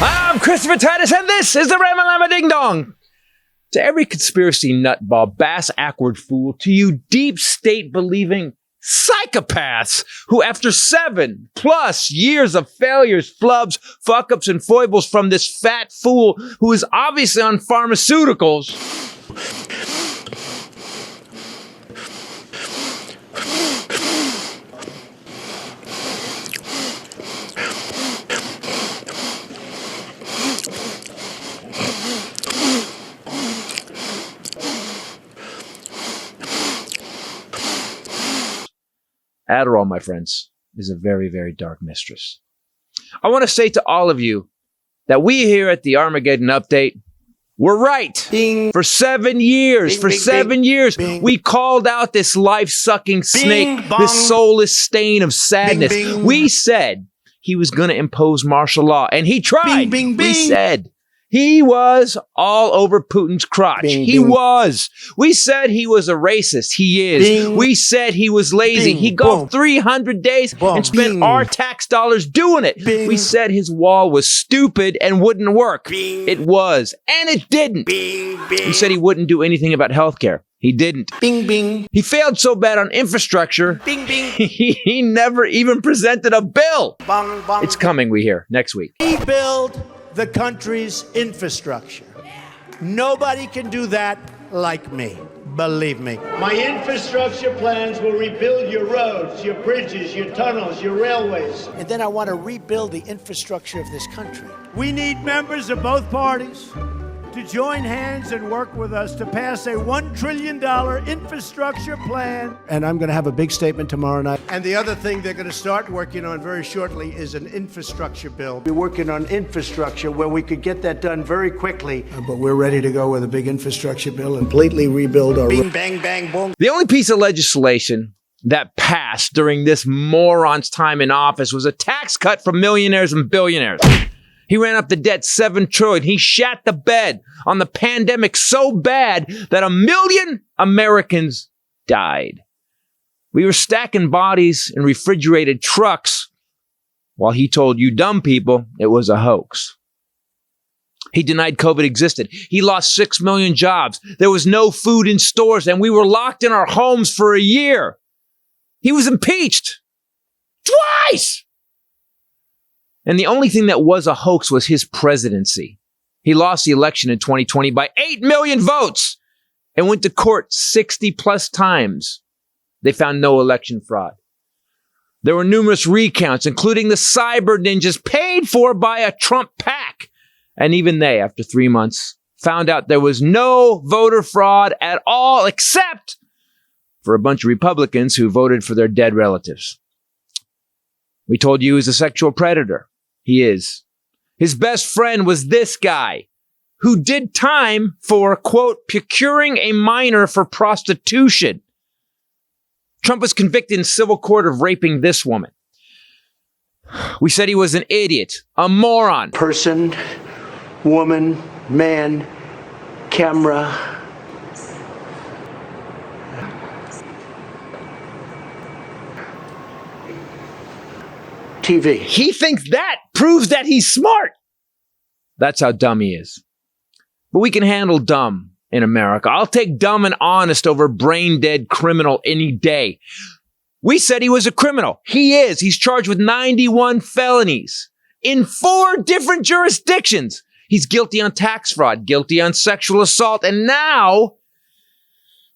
I'm Christopher Titus, and this is the Ramalama Ding Dong. To every conspiracy nutball, bass-ackward fool, to you deep state-believing psychopaths who, after 7+ years of failures, flubs, fuck-ups, and foibles from this fat fool who is obviously on pharmaceuticals, Adderall, my friends, is a very, very dark mistress. I want to say to all of you that we here at the Armageddon Update, we're right. Bing. For 7 years, bing, for bing, 7 years, bing. We called out this life-sucking snake, bing, this soulless stain of sadness. Bing, bing. We said he was going to impose martial law, and he tried. Bing, bing, bing. We said he was all over Putin's crotch. Bing, he bing. Was. We said he was a racist. He is. Bing. We said he was lazy. Bing. He golfed 300 days and spent our tax dollars doing it. Bing. We said his wall was stupid and wouldn't work. Bing. It was. And it didn't. Bing, bing. We said he wouldn't do anything about healthcare. He didn't. Bing, bing. He failed so bad on infrastructure, bing, bing. He never even presented a bill. Bong, bong. It's coming, we hear, next week. Rebuild the country's infrastructure. Nobody can do that like me. Believe me. My infrastructure plans will rebuild your roads, your bridges, your tunnels, your railways. And then I want to rebuild the infrastructure of this country. We need members of both parties to join hands and work with us to pass a $1 trillion infrastructure plan. And I'm going to have a big statement tomorrow night. And the other thing they're going to start working on very shortly is an infrastructure bill. We're working on infrastructure where we could get that done very quickly. But we're ready to go with a big infrastructure bill and completely rebuild our... Bing, bang, bang, boom. The only piece of legislation that passed during this moron's time in office was a tax cut for millionaires and billionaires. He ran up the debt $7 trillion. He shat the bed on the pandemic so bad that 1 million Americans died. We were stacking bodies in refrigerated trucks while he told you dumb people it was a hoax. He denied COVID existed. He lost 6 million jobs. There was no food in stores, and we were locked in our homes for a year. He was impeached twice. And the only thing that was a hoax was his presidency. He lost the election in 2020 by 8 million votes and went to court 60+ times. They found no election fraud. There were numerous recounts, including the cyber ninjas paid for by a Trump PAC. And even they, after 3 months, found out there was no voter fraud at all, except for a bunch of Republicans who voted for their dead relatives. We told you he was a sexual predator. He is. His best friend was this guy who did time for, quote, procuring a minor for prostitution. Trump was convicted in civil court of raping this woman. We said he was an idiot, a moron. Person, woman, man, camera. TV. He thinks that proves that he's smart. That's how dumb he is. But we can handle dumb in America. I'll take dumb and honest over brain-dead criminal any day. We said he was a criminal. He is. He's charged with 91 felonies in 4 different jurisdictions. He's guilty on tax fraud, guilty on sexual assault, and now,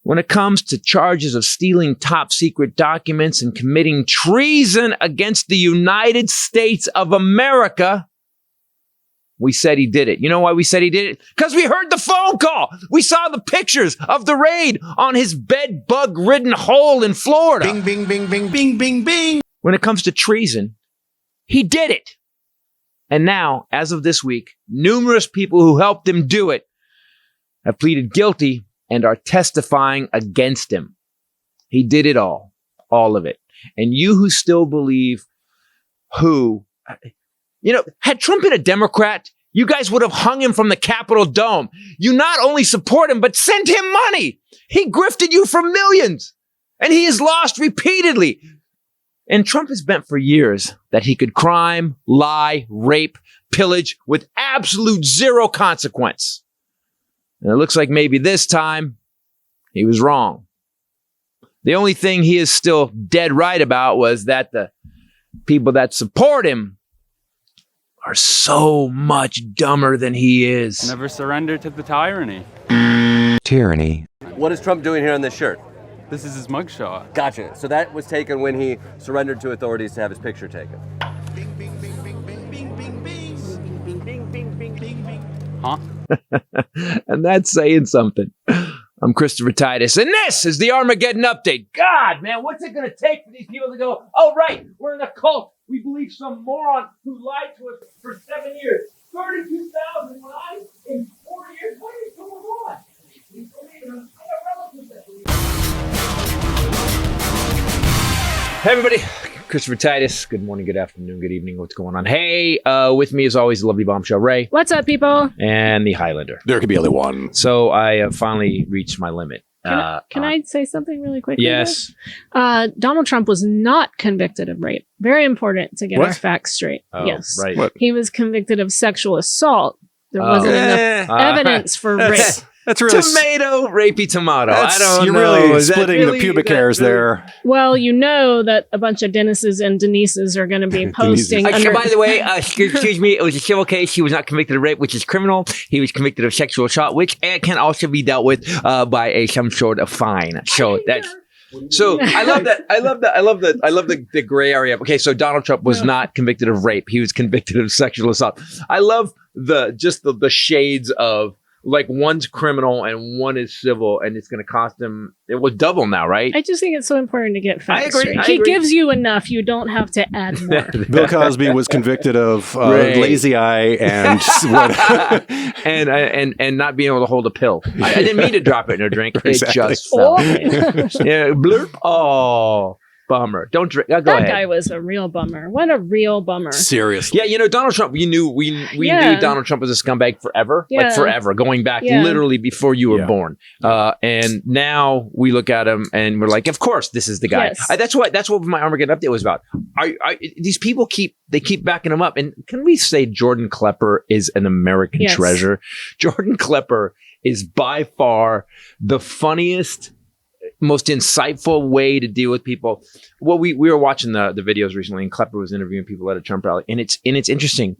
when it comes to charges of stealing top secret documents and committing treason against the United States of America, we said he did it. You know why we said he did it? Because we heard the phone call. We saw the pictures of the raid on his bed bug-ridden hole in Florida. Bing, bing, bing, bing, bing, bing, bing. When it comes to treason, he did it. And now, as of this week, numerous people who helped him do it have pleaded guilty and are testifying against him. He did it all of it. And you who still believe had Trump been a Democrat, you guys would have hung him from the Capitol dome. You not only support him, but send him money. He grifted you for millions, and he has lost repeatedly. And Trump has bent for years that he could crime, lie, rape, pillage with absolute zero consequence. And it looks like maybe this time he was wrong. The only thing he is still dead right about was that the people that support him are so much dumber than he is. Never surrender to the tyranny. Tyranny. What is Trump doing here on this shirt? This is his mugshot. Gotcha. So that was taken when he surrendered to authorities to have his picture taken. Huh? And that's saying something. I'm Christopher Titus, and this is the Armageddon Update. God, man, what's it going to take for these people to go, oh, right, we're in a cult. We believe some moron who lied to us for 7 years. 32,000 lies in 4 years? What is going on? We believe them. I have relatives that believe them. Hey, everybody. Christopher Titus. Good morning, good afternoon, good evening. What's going on? Hey, with me as always, the lovely bombshell Ray. What's up, people? And the Highlander. There could be only one. So I have finally reached my limit. Can I say something really quick? Yes. Donald Trump was not convicted of rape. Very important to get our facts straight. Oh, yes. right. What? He was convicted of sexual assault. There wasn't enough evidence for rape. That's really Tomato, rapey tomato. I don't you're know. really Is that splitting really- the pubic that hairs really- there. Well, you know that a bunch of Dennises and Denises are going to be posting. under- By the way, excuse me, it was a civil case. He was not convicted of rape, which is criminal. He was convicted of sexual assault, which can also be dealt with by some sort of fine. So that's. So I love that. I love the gray area. Okay, so Donald Trump was not convicted of rape. He was convicted of sexual assault. I love the shades of. Like one's criminal and one is civil, and it's going to cost him. It was double now, right? I just think it's so important to get facts agree, straight. I He agree. gives you enough. You don't have to add more. Bill Cosby was convicted of Right. lazy eye and what? and not being able to hold a pill. I didn't mean to drop it in her drink. It Exactly. just fell. Oh. Yeah, blurp. Oh, bummer. Don't drink. Go That ahead. guy was a real bummer. What a real bummer. Seriously. Yeah, Donald Trump. We knew Donald Trump was a scumbag forever, like Yeah. forever, going back Yeah. literally before you were Yeah. born. And now we look at him and we're like, of course, this is the guy. Yes. That's what my Armageddon update was about. These people keep backing him up. And can we say Jordan Klepper is an American Yes. treasure? Jordan Klepper is by far the funniest, most insightful way to deal with people. Well, we were watching the videos recently, and Klepper was interviewing people at a Trump rally, and it's interesting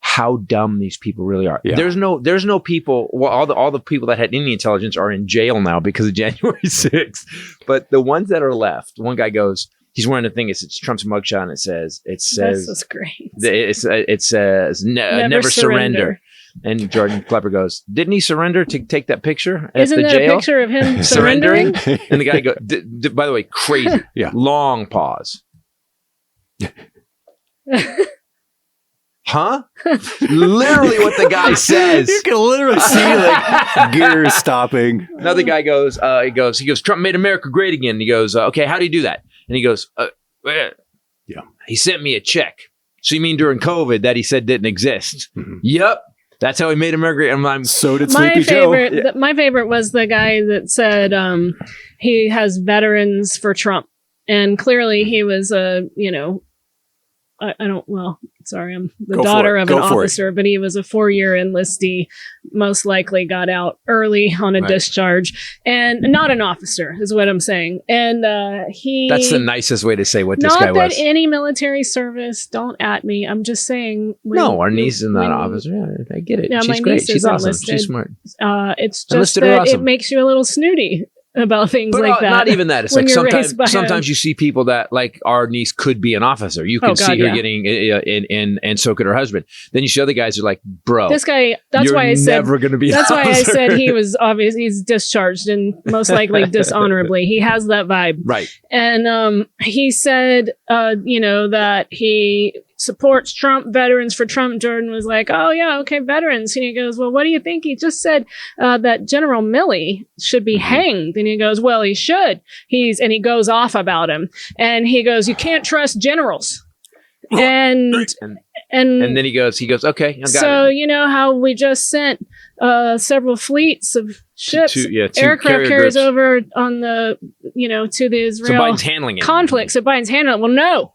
how dumb these people really are. Yeah. There's no people. Well, all the people that had any intelligence are in jail now because of January 6th. But the ones that are left, one guy goes, he's wearing a thing. It's Trump's mugshot, and it says This was great. it says never surrender. And Jordan Klepper goes, didn't he surrender to take that picture at Isn't the that jail? a picture of him surrendering? And the guy goes, by the way, crazy. Yeah. Long pause. Huh? Literally what the guy says. You can literally see like gears stopping. Another guy goes, he goes, Trump made America great again. And he goes, okay, how do you do that? And he goes, Yeah. he sent me a check. So you mean during COVID that he said didn't exist? Mhm. Yep. That's how he made America great. I'm So did My Sleepy Joe. favorite, my favorite was the guy that said he has veterans for Trump, and clearly he was a sorry, I'm the Go for daughter it. of Go an for it. officer, but he was a 4-year enlistee, most likely got out early on a Right. discharge, and not an officer is what I'm saying. And That's the nicest way to say what this not guy that was. any military service, don't at me. I'm just saying. No, our niece is not an officer. Yeah, I get it. Yeah, my She's great. niece She's is awesome. enlisted. She's smart. It's just Enlisted are that awesome. it makes you a little snooty about things But like that. not even that. It's when like you're raised by sometimes you see people that like our niece could be an officer. You can Oh, God, see her yeah. getting and so could her husband. Then you see other guys who are like, bro, This guy. That's you're why I said. never going to be. That's an why I officer. said he was obvious. He's discharged and most likely dishonorably. He has that vibe. Right. And he said, that he supports Trump, veterans for Trump. Jordan was like, oh, yeah, okay, veterans. And he goes, well, what do you think? He just said that General Milley should be hanged. And he goes, well, he should. And he goes off about him. And he goes, you can't trust generals. And And then he goes, okay, I got so it. you know how we just sent several fleets of ships, Two aircraft carrier carriers groups. over on the, to the So Israel Biden's handling it. conflict. So Biden's handling it. Well, no.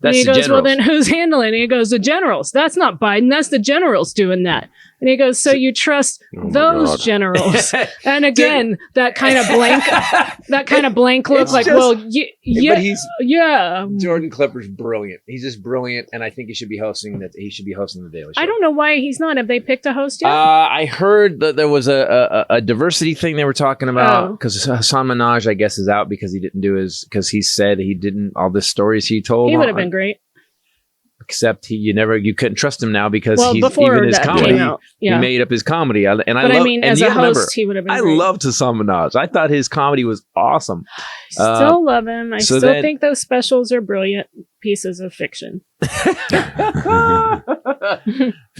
That's and he the goes, well, generals. then who's handling it? And he goes, the generals. That's not Biden. That's the generals doing that. And he goes, so you trust those God. generals? And again, that kind of blank look It's like, just- well, But yeah, he's yeah. Jordan Klepper's brilliant. He's just brilliant, and I think he should be hosting the Daily Show. I don't know why he's not. Have they picked a host yet? I heard that there was a diversity thing they were talking about Oh. because Hassan Minaj, I guess, is out because he didn't do because he said he didn't all the stories he told. He would have been great. Except you couldn't trust him now because Well, he's before even his that comedy. came out, yeah. He made up his comedy, But I mean, as a host, he would have been I great. loved Hassan Minaj. I thought his comedy was awesome. Still love him. I so still then- think those specials are brilliant pieces of fiction.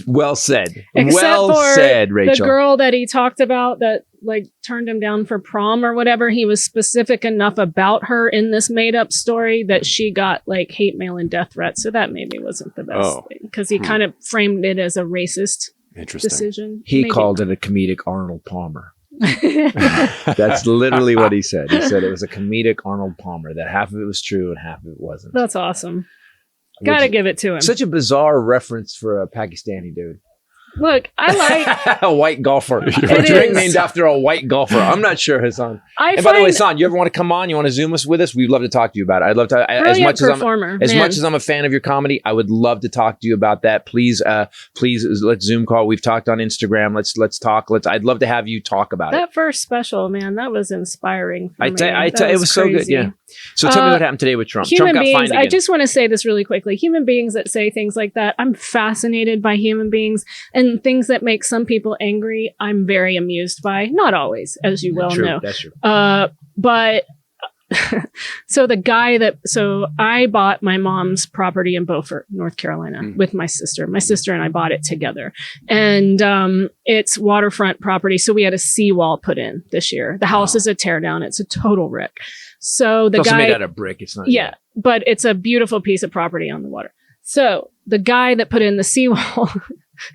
Well said. Except well for said, the Rachel. girl that he talked about that like turned him down for prom or whatever. He was specific enough about her in this made up story that she got like hate mail and death threats. So that maybe wasn't the best Oh. thing because he kind of framed it as a racist Interesting. decision. He Maybe. called it a comedic Arnold Palmer. That's literally what he said. He said it was a comedic Arnold Palmer, that half of it was true and half of it wasn't. That's awesome. Gotta Which- give it to him. Such a bizarre reference for a Pakistani dude. Look, I like. A white golfer. A It drink is. named after a white golfer. I'm not sure, Hassan. I And by the way, find Hassan, you ever want to come on? You want to Zoom us with us? We'd love to talk to you about it. I'd love to. As brilliant much as performer. as man. much as I'm a fan of your comedy, I would love to talk to you about that. Please, let's Zoom call. We've talked on Instagram. Let's talk. I'd love to have you talk about it. That first special, man, that was inspiring. For me. It That was so good. crazy. Yeah. So tell me what happened today with Trump. Human Trump got beings, fined again. I just want to say this really quickly. Human beings that say things like that, I'm fascinated by human beings, and things that make some people angry, I'm very amused by. Not always, as you well True, know. that's true. But so I bought my mom's property in Beaufort, North Carolina with my sister. My sister and I bought it together. And it's waterfront property. So we had a seawall put in this year. The house is a tear down. It's a total wreck. So the It's also guy made out of brick. It's not. yeah, but it's a beautiful piece of property on the water. So the guy that put in the seawall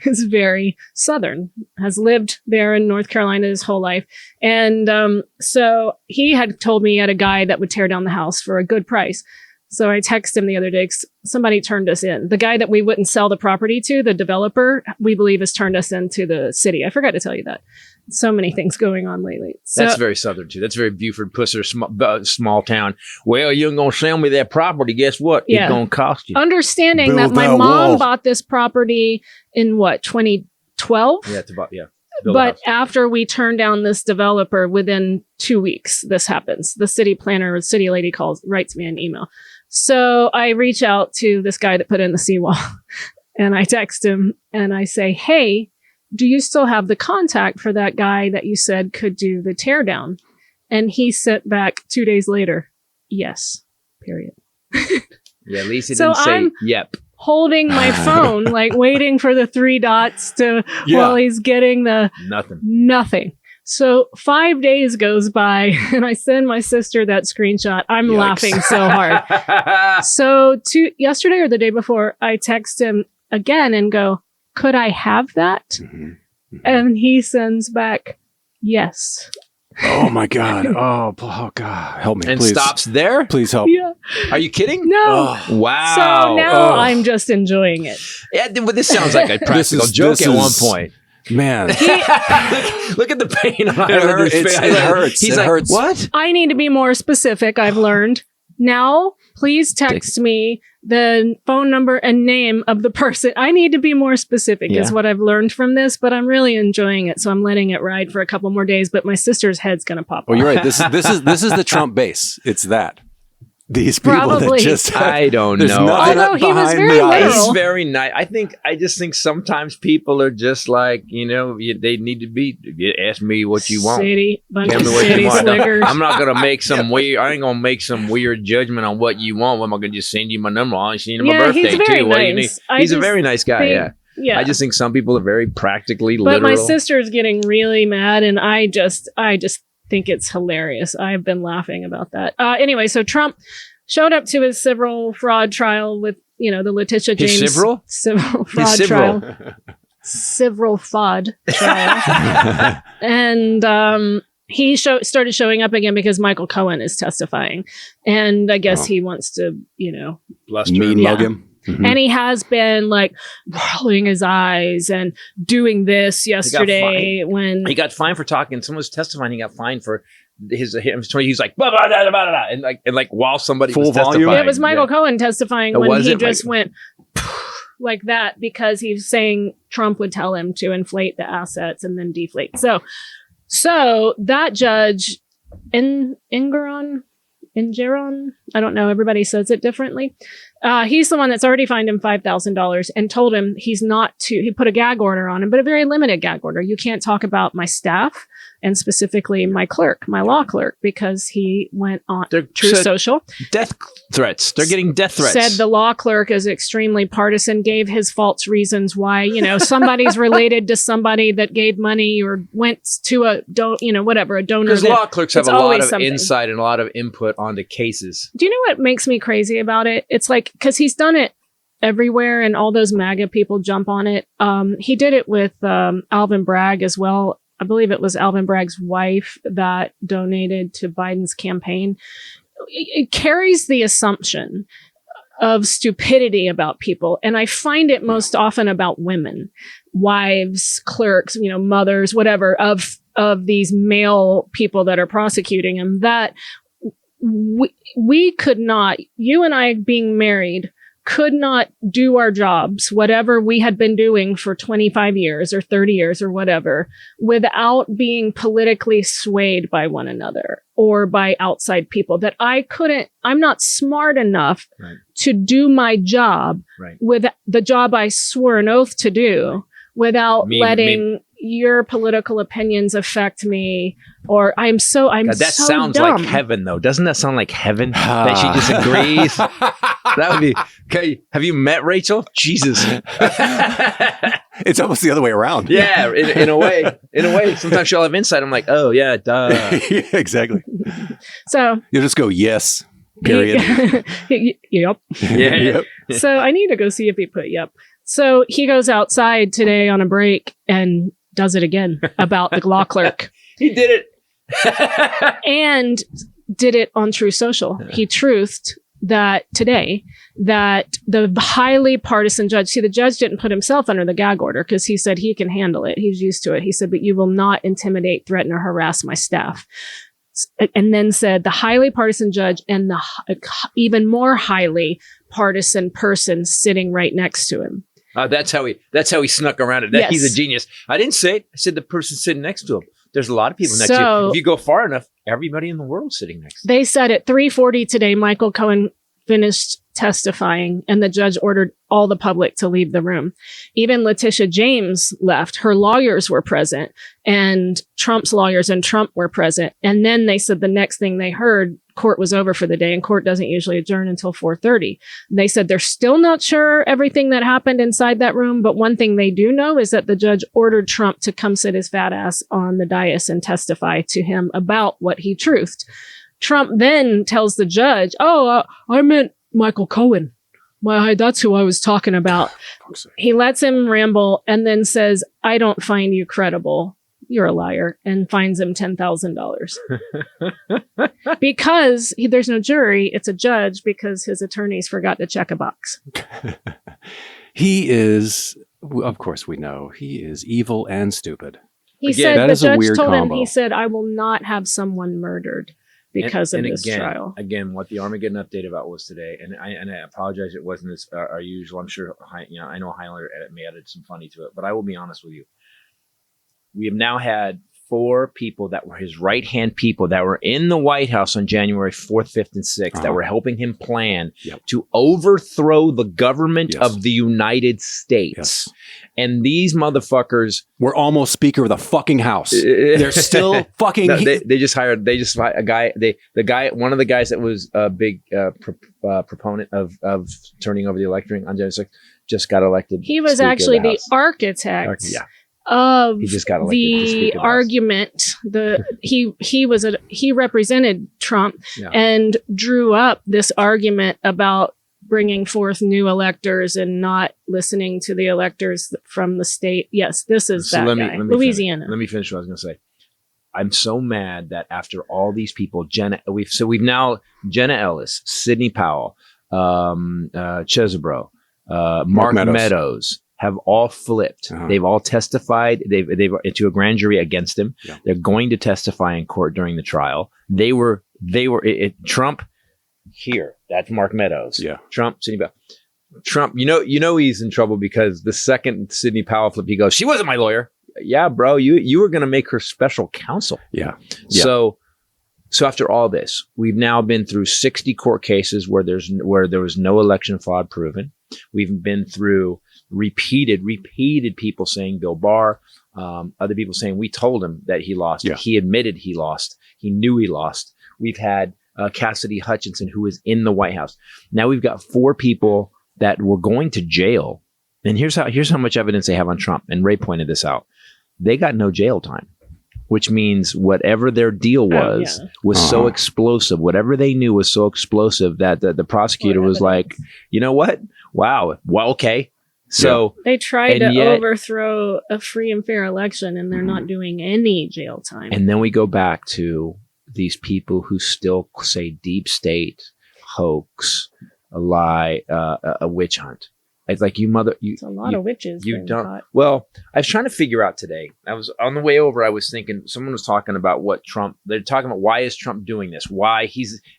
is very Southern, has lived there in North Carolina his whole life. And so he had told me he had a guy that would tear down the house for a good price. So I texted him the other day, 'cause somebody turned us in. The guy that we wouldn't sell the property to, the developer, we believe has turned us into the city. I forgot to tell you that. So many things going on lately. So, That's very Southern too. That's very Buford, Pusser, small town. Well, you're gonna sell me that property. Guess what? Yeah. It's gonna cost you. understanding that Build my that mom wall. bought this property in 2012? Yeah, it's about Build a But house. after we turn down this developer, within 2 weeks, this happens. The city planner or city lady writes me an email. So I reach out to this guy that put in the seawall and I text him and I say, hey, do you still have the contact for that guy that you said could do the teardown? And he sent back 2 days later, yes, period. Yeah, at least he So didn't say I'm- yep. Holding my phone, like waiting for the 3 dots while he's getting the nothing. So 5 days goes by and I send my sister that screenshot. I'm Yikes. laughing so hard. So yesterday or the day before, I text him again and go, could I have that? Mm-hmm. And he sends back, yes. Oh my God. Oh God. Help me, And please. stops there? Please help. Yeah. Are you kidding? No. Oh, Wow. So now Oh. I'm just enjoying it. Yeah, but this sounds like a practical joke this at one is- point. man. Look at the pain on hurts. his face. It hurts. He's It like, hurts. what? I need to be more specific, I've learned. Now, please text me the phone number and name of the person. I need to be more specific is Yeah. what I've learned from this, but I'm really enjoying it. So I'm letting it ride for a couple more days, but my sister's head's going to pop Well, off. you're right. This is the Trump base. It's that. These people Probably. that just I don't there's know. nothing Although he was behind very the eyes. literal. He's very nice. I just think sometimes people are just like, they need to be. Ask me what you want. City, bunch Tell of me what city you want. slickers. I'm not gonna make some weird. I ain't gonna make some weird judgment on what you want. I'm gonna just send you my number. I ain't seen you my Yeah, birthday he's very too. What do you need? nice. I He's a just very nice guy. think- Yeah. Yeah. I just think some people are very practically But literal. my sister's getting really mad, and I just think it's hilarious. I've been laughing about that. Anyway, so Trump showed up to his civil fraud trial with the Letitia His James civil? fraud trial. Civil fraud trial. And he started showing up again because Michael Cohen is testifying. And I guess he wants to, Mean mug him. Mm-hmm. And he has been like rolling his eyes and doing this yesterday when he got fined for talking. Someone was testifying. He got fined for his he's like blah, blah, blah, blah, blah, and like while somebody Full was volume? testifying. it was Michael Cohen testifying Oh, when was he it? just went like that because he's saying Trump would tell him to inflate the assets and then deflate. So that judge Ingeron, I don't know. Everybody says it differently. He's the one that's already fined him $5,000 and told him he put a gag order on him, but a very limited gag order. You can't talk about my staff and specifically my law clerk, because he went on True Social. Death threats. They're getting death threats. Said the law clerk is extremely partisan, gave his false reasons why, somebody's related to somebody that gave money or went to a donor. Because law clerks have It's a lot always of something. insight and a lot of input onto cases. Do you know what makes me crazy about it? It's like, because he's done it everywhere and all those MAGA people jump on it. He did it with Alvin Bragg as well. I believe it was Alvin Bragg's wife that donated to Biden's campaign. It carries the assumption of stupidity about people. And I find it most often about women, wives, clerks, mothers, whatever, of these male people that are prosecuting him, that we could not, you and I being married, could not do our jobs, whatever we had been doing for 25 years or 30 years or whatever, without being politically swayed by one another or by outside people. That I'm not smart enough to do my job with the job I swore an oath to do without letting your political opinions affect me, or I'm God, that so sounds dumb. like heaven, though. Doesn't that sound like heaven? That she disagrees. That would be okay. Have you met Rachel? Jesus, It's almost the other way around. yeah. In a way, sometimes she'll have insight. I'm like, oh yeah, duh. Yeah, exactly. So You'll just go, yes, period. Yep. Yeah. Yep. So I need to go see if he put yep. So he goes outside today on a break and does it again about the law clerk. He did it. And did it on True Social. Yeah. He truthed that today that the highly partisan judge, the judge didn't put himself under the gag order because he said he can handle it. He's used to it. He said, but you will not intimidate, threaten, or harass my staff. And then said the highly partisan judge and the even more highly partisan person sitting right next to him. That's how he snuck around it. Yes. He's a genius. I didn't say it. I said the person sitting next to him. There's a lot of people next to you. If you go far enough, everybody in the world sitting next to you. They said at 3:40 today, Michael Cohen finished testifying and the judge ordered all the public to leave the room. Even Letitia James left. Her lawyers were present and Trump's lawyers and Trump were present. And then they said the next thing they heard, court was over for the day, and court doesn't usually adjourn until 4:30. They said they're still not sure everything that happened inside that room, but one thing they do know is that the judge ordered Trump to come sit his fat ass on the dais and testify to him about what he truthed. Trump then tells the judge, I meant Michael Cohen. That's who I was talking about. He lets him ramble and then says, I don't find you credible. You're a liar, and fines him $10,000. Because there's no jury, it's a judge because his attorneys forgot to check a box. He is, of course we know, he is evil and stupid. He Again, said that the is a judge weird told combo. him, he said, I will not have someone murdered because of this trial. Again, what the Armageddon update about was today, and I apologize, it wasn't our usual. I'm sure, I know Highlander may added some funny to it, but I will be honest with you. We have now had 4 people that were his right-hand people that were in the White House on January 4th, 5th, and 6th that were helping him plan to overthrow the government of the United States. Yes. And these motherfuckers were almost Speaker of the fucking House. They're still fucking. No, they just hired a guy. One of the guys that was a big proponent of turning over the electorate on January 6th just got elected. He was actually the architect. Of he just got the argument, he represented Trump and drew up this argument about bringing forth new electors and not listening to the electors from the state. Yes, this is that guy. Louisiana. Let me finish what I was going to say. I'm so mad that after all these people, we've now Jenna Ellis, Sidney Powell, Chesebro, Mark Meadows have all flipped. They've all testified. They've into a grand jury against him. Yeah. They're going to testify in court during the trial. Trump here. That's Mark Meadows. Yeah. Trump, Sidney Powell. Trump, you know he's in trouble because the second Sidney Powell flip, he goes, "She wasn't my lawyer." Yeah, bro, you were going to make her special counsel. Yeah. So after all this, we've now been through 60 court cases where there was no election fraud proven. We've been through repeated people saying Bill Barr, other people saying we told him that he lost. Yeah. He admitted he lost. He knew he lost. We've had Cassidy Hutchinson, who was in the White House. Now we've got 4 people that were going to jail. And here's how much evidence they have on Trump. And Ray pointed this out. They got no jail time, which means whatever their deal was so explosive. Whatever they knew was so explosive that the prosecutor was like, you know what? Wow. Well, okay. So they tried to overthrow a free and fair election, and they're not doing any jail time. And then we go back to these people who still say deep state, hoax, a lie, a witch hunt. It's like it's a lot of witches. You don't. Caught. Well, I was trying to figure out today. I was on the way over. I was thinking someone was talking about they're talking about why is Trump doing this? Why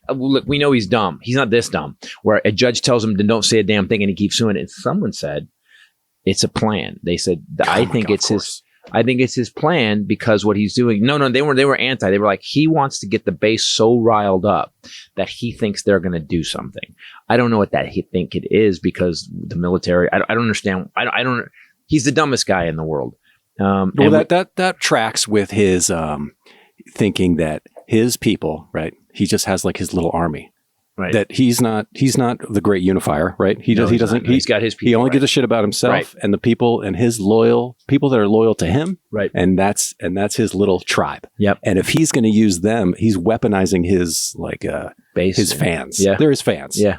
look, we know he's dumb. He's not this dumb where a judge tells him to don't say a damn thing and he keeps doing it. And someone said it's a plan. They said, I think it's his plan because what he's doing. No, they were anti. They were like, he wants to get the base so riled up that he thinks they're going to do something. I don't know what that he think it is because the military, I don't understand. I don't, he's the dumbest guy in the world. That tracks with his thinking that his people, right? He just has like his little army. Right. That he's not the great unifier, right? He's got his people. He only gives a shit about himself and the people and his loyal people that are loyal to him. Right. And that's his little tribe. Yep. And if he's going to use them, he's weaponizing his base, his fans. Yeah. They're his fans. Yeah.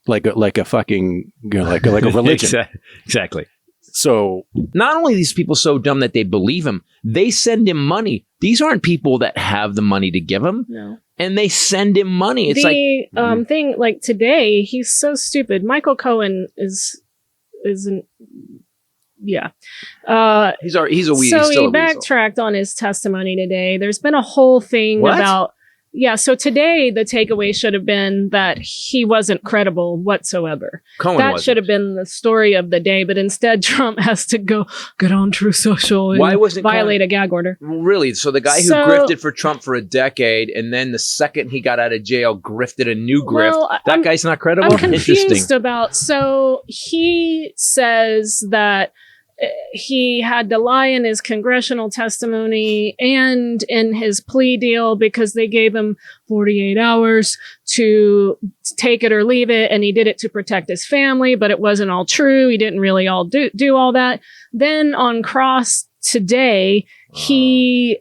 Like a fucking, like a religion. Exactly. So not only are these people so dumb that they believe him, they send him money. These aren't people that have the money to give him. No. And they send him money. It's thing like today, he's so stupid. Michael Cohen isn't. Yeah. He's a weasel. So he backtracked on his testimony today. There's been a whole thing about. Yeah, so today the takeaway should have been that he wasn't credible whatsoever. That should have been the story of the day, but instead Trump has to get on True Social and violate a gag order. Really? So the guy who grifted for Trump for a decade, and then the second he got out of jail, grifted a new grift. That guy's not credible? I'm confused about, so he says that he had to lie in his congressional testimony and in his plea deal because they gave him 48 hours to take it or leave it. And he did it to protect his family, but it wasn't all true. He didn't really all do all that. Then on cross today, Alina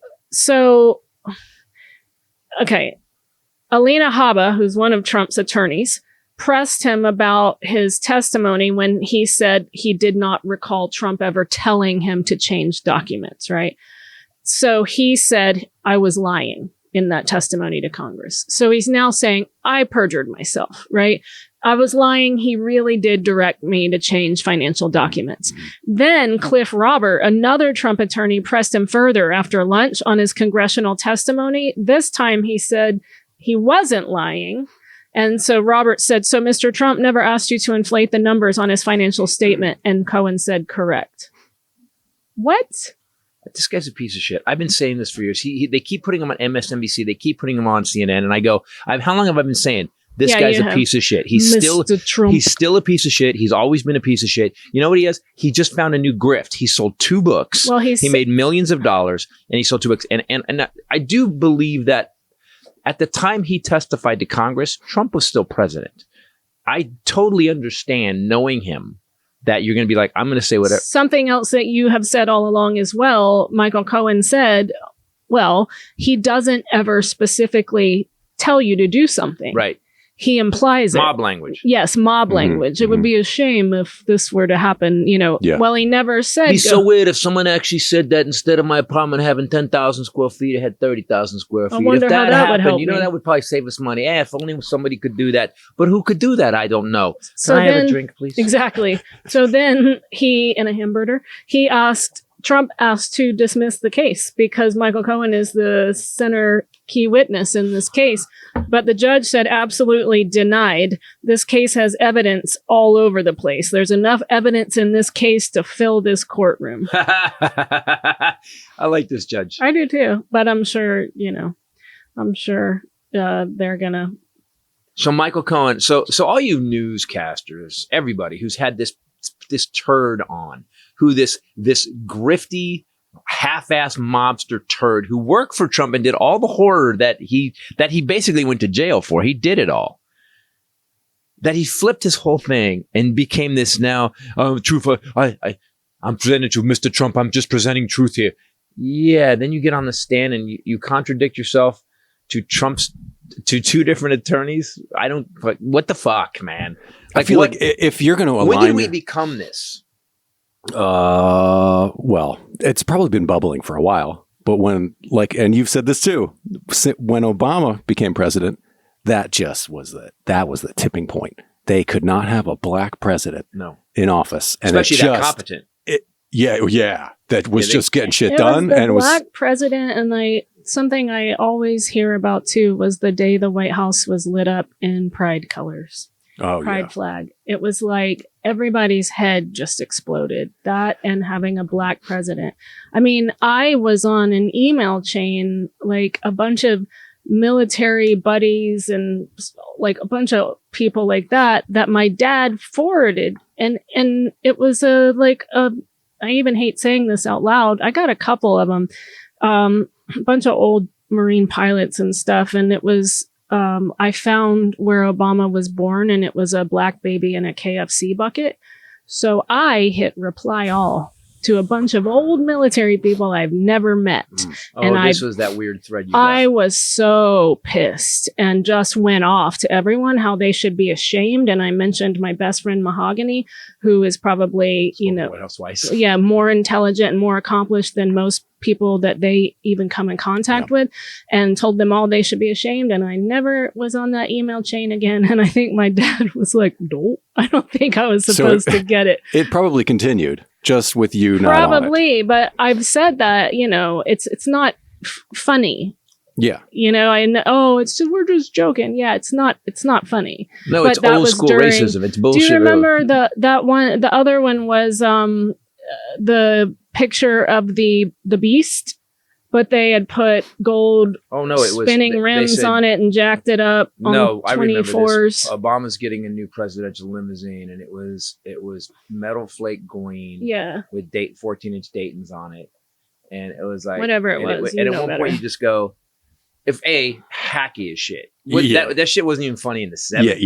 Habba, who's one of Trump's attorneys, pressed him about his testimony when he said he did not recall Trump ever telling him to change documents, right? So he said, I was lying in that testimony to Congress. So he's now saying, I perjured myself, right? I was lying. He really did direct me to change financial documents. Then Cliff Robert, another Trump attorney, pressed him further after lunch on his congressional testimony. This time he said he wasn't lying. And so Robert said, so Mr. Trump never asked you to inflate the numbers on his financial statement. And Cohen said, correct. What? This guy's a piece of shit. I've been saying this for years. They keep putting him on MSNBC. They keep putting him on CNN. And I go, how long have I been saying this guy's a piece of shit? He's still a piece of shit. He's always been a piece of shit. You know what he has? He just found a new grift. He sold 2 books. Well, he made millions of dollars and he sold 2 books. And I do believe that at the time he testified to Congress, Trump was still president. I totally understand knowing him that you're going to be like, I'm going to say whatever. Something else that you have said all along as well, Michael Cohen said, well, he doesn't ever specifically tell you to do something. Right. he implies it. Mob language. Yes, mob language. It would be a shame if this were to happen, Well, he never said. It'd be so weird if someone actually said that instead of my apartment having 10,000 square feet, it had 30,000 square feet. I wonder if that how that happened, would help me. that would probably save us money. If only somebody could do that. But who could do that? I don't know. So Can I have then- a drink, please? Exactly. So then he, in a hamburger, Trump asked to dismiss the case because Michael Cohen is the center key witness in this case. But the judge said absolutely denied. This case has evidence all over the place. There's enough evidence in this case to fill this courtroom. I like this judge. I do too. But I'm sure, they're going to. So Michael Cohen, so all you newscasters, everybody who's had this turd on, who this grifty, half-ass mobster turd who worked for Trump and did all the horror that he basically went to jail for. He did it all. That he flipped his whole thing and became this now truth. I'm presenting to Mr. Trump. I'm just presenting truth here. Yeah. Then you get on the stand and you contradict yourself to two different attorneys. What the fuck, man? I feel like if you're going to align, when did we become this? Well, it's probably been bubbling for a while, but and you've said this too, when Obama became president, that was the tipping point. They could not have a black president in office, and especially that competent. That was just getting shit It done, was the and it was black president, and something I always hear about too was the day the White House was lit up in pride colors. Pride flag. It was like everybody's head just exploded. That and having a black president. I mean, I was on an email chain, like a bunch of military buddies and like a bunch of people like that my dad forwarded. And it was I even hate saying this out loud. I got a couple of them, a bunch of old Marine pilots and stuff. And it was, I found where Obama was born, and it was a black baby in a KFC bucket. So I hit reply all to a bunch of old military people I've never met. This was that weird thread you got. I was so pissed and just went off to everyone how they should be ashamed. And I mentioned my best friend Mahogany, who is probably, White House twice. more intelligent and more accomplished than most people that they even come in contact with, and told them all they should be ashamed. And I never was on that email chain again. And I think my dad was like, no, I don't think I was supposed to get it. It probably continued just with you not on it. Probably, but I've said that, it's not funny. Yeah. I know, we're just joking. Yeah, it's not funny. No, but it's old school racism. It's bullshit. Do you remember really. that one? The other one was the picture of the beast, but they had put gold spinning rims on it and jacked it up on 24s. I remember this. Obama's getting a new presidential limousine, and it was metal flake green with 14-inch Dayton's on it. And it was like whatever it was. And at one point you just go, if hacky as shit. That shit wasn't even funny in the 70s.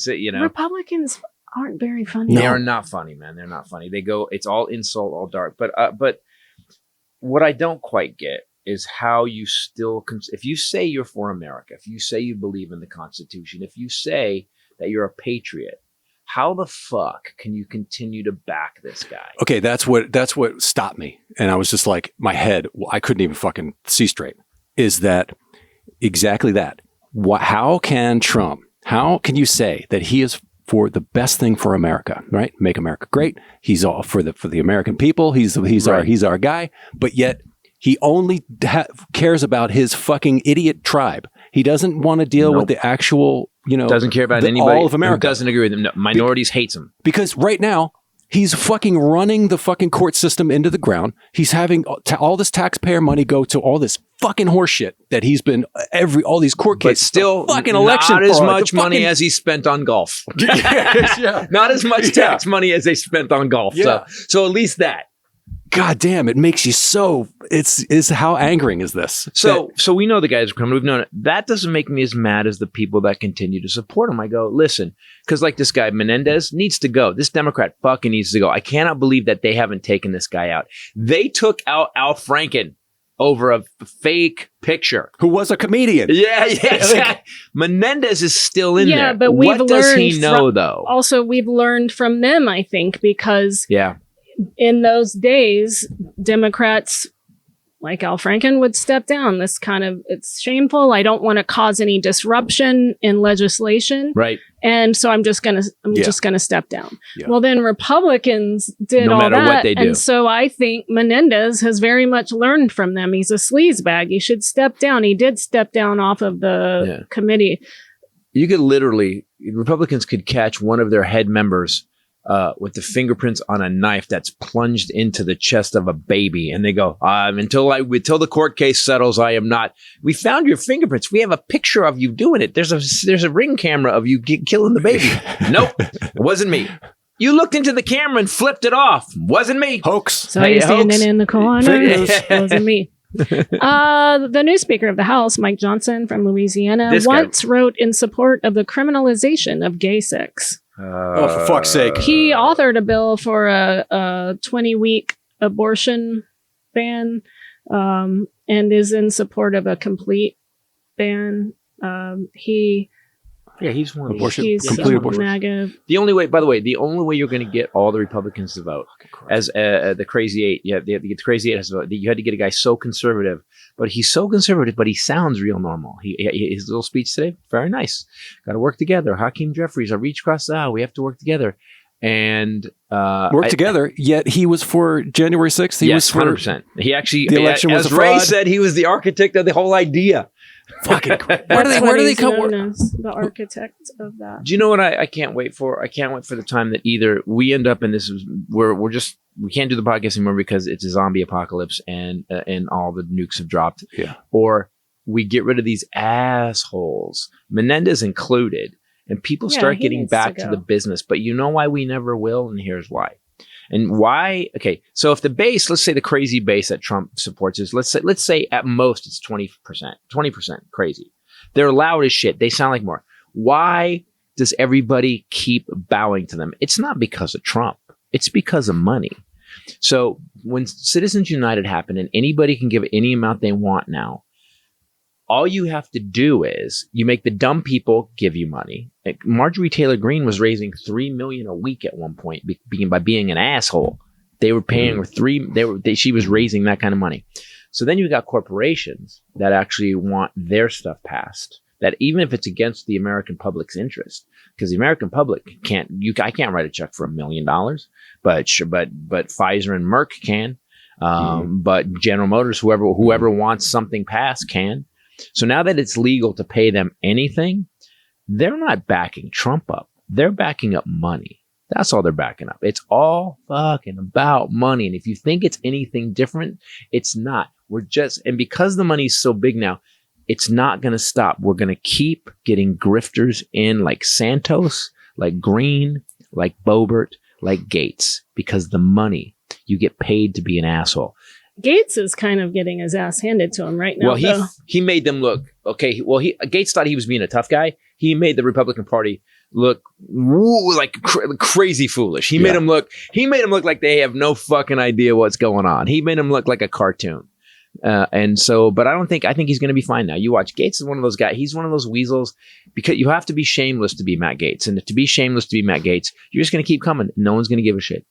Yeah. Republicans aren't very funny. They are not funny, man. They're not funny. They go, it's all insult, all dark. But what I don't quite get is how you still, if you say you're for America, if you say you believe in the Constitution, if you say that you're a patriot, how the fuck can you continue to back this guy? Okay, that's what stopped me. And I was just like, my head, I couldn't even fucking see straight. Is that exactly that? How can you say that he is for the best thing for America, right? Make America great. He's all for the American people. He's our guy. But yet he only cares about his fucking idiot tribe. He doesn't want to deal with the actual, doesn't care about anybody. All of America who doesn't agree with him. No, minorities hates him because right now he's fucking running the fucking court system into the ground. He's having all this taxpayer money go to all this fucking horseshit that he's been all these court cases. But still, fucking election not as much money as he spent on golf. Not as much tax money as they spent on golf. Yeah. So at least that. God damn, it makes you so. It's how angering is this? So we know the guy's a criminal. We've known it. That doesn't make me as mad as the people that continue to support him. I go, listen, because like this guy Menendez needs to go. This Democrat fucking needs to go. I cannot believe that they haven't taken this guy out. They took out Al Franken. over a fake picture. Who was a comedian. Yeah. Exactly. Menendez is still in there. Yeah, but we've what does he learned know, though? Also, we've learned from them, I think, because in those days, Democrats like Al Franken would step down. It's shameful. I don't want to cause any disruption in legislation. Right. And so I'm just gonna step down. Yeah. Well, then Republicans did no all matter that, what they do. and so I think Menendez has very much learned from them. He's a sleazebag. He should step down. He did step down off of the committee. You could Republicans could catch one of their head members with the fingerprints on a knife that's plunged into the chest of a baby, and they go, until the court case settles, I am not. We found your fingerprints. We have a picture of you doing it. There's a ring camera of you killing the baby. Nope, it wasn't me. You looked into the camera and flipped it off. Wasn't me. Hoax. So you're standing in the corner. Wasn't me. The new Speaker of the House, Mike Johnson from Louisiana, once wrote in support of the criminalization of gay sex. For fuck's sake. He authored a bill for a 20-week abortion ban and is in support of a complete ban. He's one of abortion. Complete abortion. MAGA. The only way you're going to get all the Republicans to vote, as the Crazy Eight, the Crazy Eight has to vote. You had to get a guy so conservative, but he's so conservative, but he sounds real normal. His little speech today, very nice. Got to work together. Hakeem Jeffries, I reach across the aisle. We have to work together. And together. Yet he was for January 6th. He was for 100%. He actually, the election was as a Ray fraud. said, he was the architect of the whole idea. Fucking Where do they come? The architect of that. Do you know what I can't wait for? I can't wait for the time that either we end up in this. We can't do the podcast anymore because it's a zombie apocalypse and all the nukes have dropped. Yeah. Or we get rid of these assholes, Menendez included, and people start getting back to the business. But you know why we never will, and here's why. And why? Okay, so if the base, let's say the crazy base that Trump supports is, let's say at most it's 20% crazy. They're loud as shit. They sound like more. Why does everybody keep bowing to them? It's not because of Trump. It's because of money. So when Citizens United happened and anybody can give any amount they want now, all you have to do is you make the dumb people give you money. Like Marjorie Taylor Greene was raising $3 million a week at one point by being an asshole. They were paying her she was raising that kind of money. So then you got corporations that actually want their stuff passed. That even if it's against the American public's interest, because the American public I can't write a check for $1 million, but Pfizer and Merck can, but General Motors, whoever wants something passed can. So now that it's legal to pay them anything, they're not backing Trump up. They're backing up money. That's all they're backing up. It's all fucking about money. And if you think it's anything different, it's not. And because the money's so big now, it's not going to stop. We're going to keep getting grifters in like Santos, like Green, like Boebert, like Gates, because the money, you get paid to be an asshole. Gates is kind of getting his ass handed to him right now. Well, he made them look okay. Well, Gates thought he was being a tough guy. He made the Republican Party look like crazy foolish. He made them look like they have no fucking idea what's going on. He made them look like a cartoon. And so, but I think he's going to be fine now. You watch. Gates is one of those guys. He's one of those weasels because you have to be shameless to be Matt Gates, and to be shameless to be Matt Gates, you're just going to keep coming. No one's going to give a shit.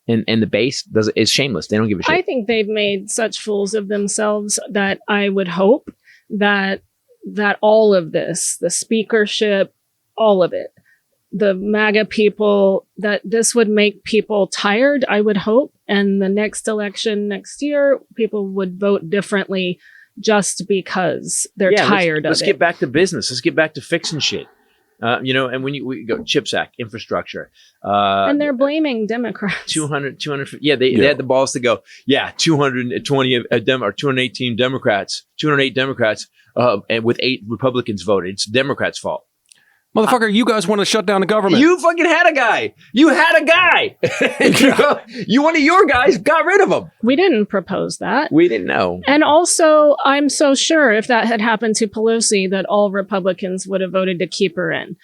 And the base is shameless. They don't give a shit. I think they've made such fools of themselves that I would hope that all of this, the speakership, all of it, the MAGA people, that this would make people tired, I would hope. And the next election next year, people would vote differently just because they're tired of it. Let's get back to business. Let's get back to fixing shit. And when we go CHIPS Act, infrastructure, and they're blaming Democrats. 250. Yeah, they had the balls to go. Yeah, 220 or 218 Democrats, 208 Democrats, and with 8 Republicans voted. It's Democrats' fault. Motherfucker, you guys want to shut down the government. You fucking had a guy. You had a guy. One of your guys got rid of him. We didn't propose that. We didn't know. And also, I'm so sure if that had happened to Pelosi, that all Republicans would have voted to keep her in.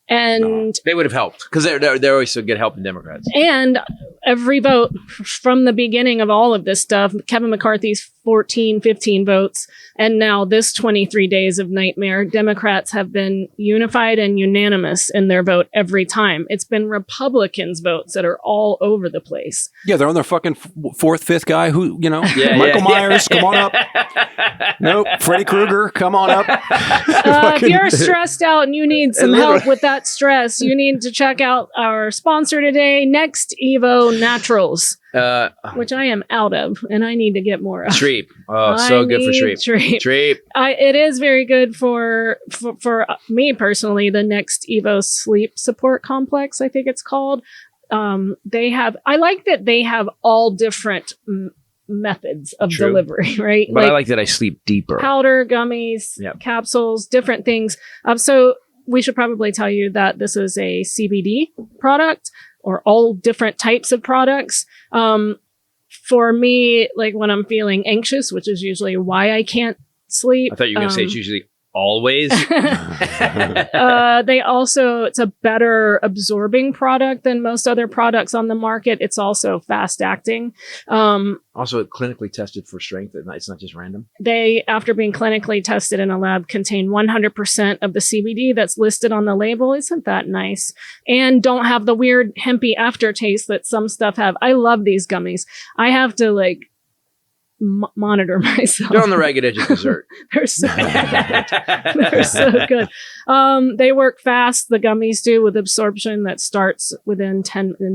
And they would have helped because they're always so good helping Democrats. And every vote from the beginning of all of this stuff, Kevin McCarthy's 14, 15 votes. And now this 23 days of nightmare, Democrats have been unified and unanimous in their vote every time. It's been Republicans' votes that are all over the place. Yeah, they're on their fucking fourth, fifth guy who, Michael Myers, come on up. Nope, Freddy Krueger, come on up. If you're stressed out and you need some help with that stress, you need to check out our sponsor today, Next Evo Naturals. Which I am out of, and I need to get more of. Treep. Oh, so good for Treep. Treep. It is very good for me personally. The Next Evo Sleep Support Complex, I think it's called. I like that they have all different methods of delivery, right? But I like that I sleep deeper. Powder, gummies, capsules, different things. So we should probably tell you that this is a CBD product, or all different types of products. For me, like when I'm feeling anxious, which is usually why I can't sleep. I thought you were going to say it's usually always. It's a better absorbing product than most other products on the market. It's also fast acting. Also clinically tested for strength. It's not just random. They, after being clinically tested in a lab, contain 100% of the CBD that's listed on the label. Isn't that nice? And don't have the weird hempy aftertaste that some stuff have. I love these gummies. I have to monitor myself. They're on the ragged edge of dessert. They're so good. They're so good. They work fast. The gummies do, with absorption that starts within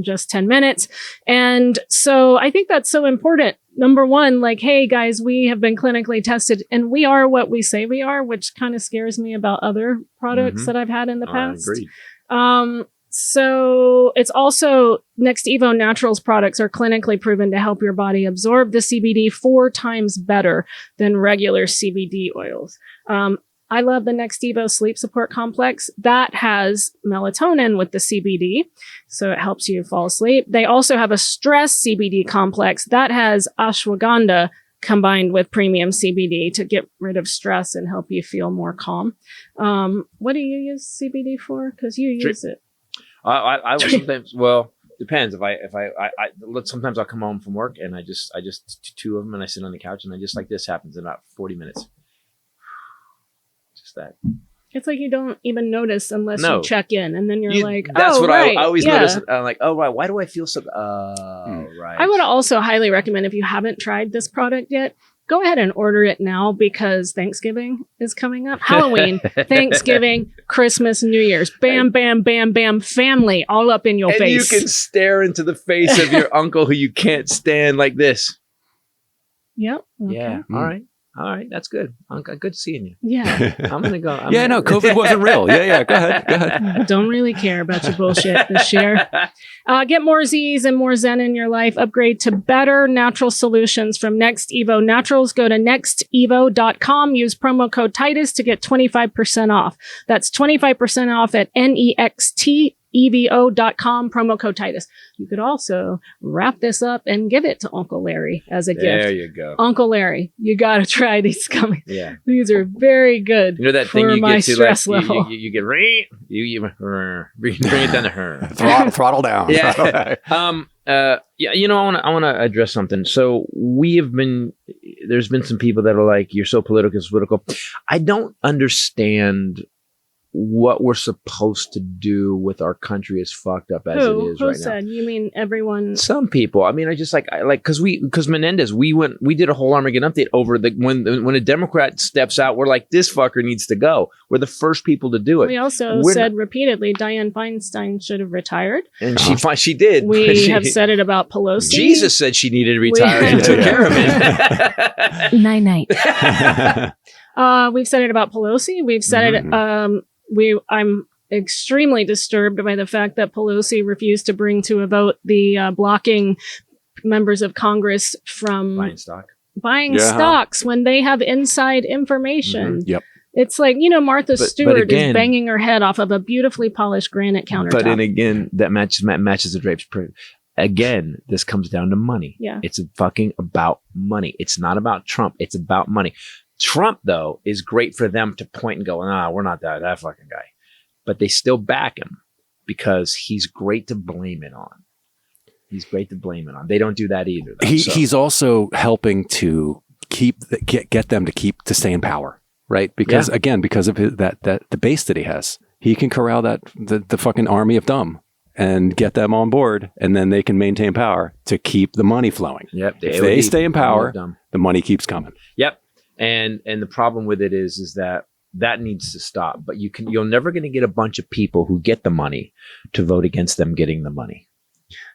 just 10 minutes. And so I think that's so important. Number one, hey guys, we have been clinically tested and we are what we say we are, which kind of scares me about other products that I've had in the past. Agreed. So it's also, Next Evo Naturals products are clinically proven to help your body absorb the CBD 4 times better than regular CBD oils. I love the Next Evo Sleep Support Complex. That has melatonin with the CBD, so it helps you fall asleep. They also have a stress CBD complex that has ashwagandha combined with premium CBD to get rid of stress and help you feel more calm. What do you use CBD for? Because you use it. I sometimes, depends. Sometimes I'll come home from work and I just 2 of them and I sit on the couch and I just, like, this happens in about 40 minutes. Just that. It's like you don't even notice unless you check in, and then you're like, that's what right. I always notice. I'm like, oh, right. Why do I feel so? Right. I would also highly recommend, if you haven't tried this product yet, go ahead and order it now, because Thanksgiving is coming up. Halloween, Thanksgiving, Christmas, New Year's. Bam, bam, bam, bam. Family all up in your face. And you can stare into the face of your uncle who you can't stand like this. Yep. Okay. Yeah. All right. That's good. Good seeing you. Yeah. I'm going to go. COVID wasn't real. Yeah. Go ahead. Don't really care about your bullshit this year. Get more Z's and more Zen in your life. Upgrade to better natural solutions from Next Evo Naturals. Go to nextevo.com. Use promo code Titus to get 25% off. That's 25% off at nextevo.com, promo code Titus. You could also wrap this up and give it to Uncle Larry as a gift. There you go. Uncle Larry, you got to try these gummies. Yeah. These are very good. You know that thing for you my get to, stress like, level. you get bring it down to her. Throttle down. Yeah. I want to address something. So there's been some people that are like, you're so political. I don't understand what we're supposed to do with our country as fucked up as it is Who right said? now. You mean everyone? Some people. I mean, I just because Menendez, we did a whole Armageddon update over when a Democrat steps out, we're like, this fucker needs to go. We're the first people to do it. We also said repeatedly Dianne Feinstein should have retired. And she did. We have said it about Pelosi. Jesus said she needed to retire and took care of it. Night. We've said it about Pelosi. We've said it. I'm extremely disturbed by the fact that Pelosi refused to bring to a vote the blocking members of Congress from buying stocks when they have inside information. Yep. It's like, Martha Stewart is banging her head off of a beautifully polished granite countertop. But then again, that matches the drapes. Again, this comes down to money. Yeah. It's fucking about money. It's not about Trump. It's about money. Trump, though, is great for them to point and go, we're not that fucking guy. But they still back him because he's great to blame it on. They don't do that either, though, He's also helping to get them to stay in power, right? Because because of the base that he has, he can corral the fucking army of dumb and get them on board, and then they can maintain power to keep the money flowing. Yep. If they stay in power, the money keeps coming. Yep. And the problem with it is that needs to stop. But you're never going to get a bunch of people who get the money to vote against them getting the money.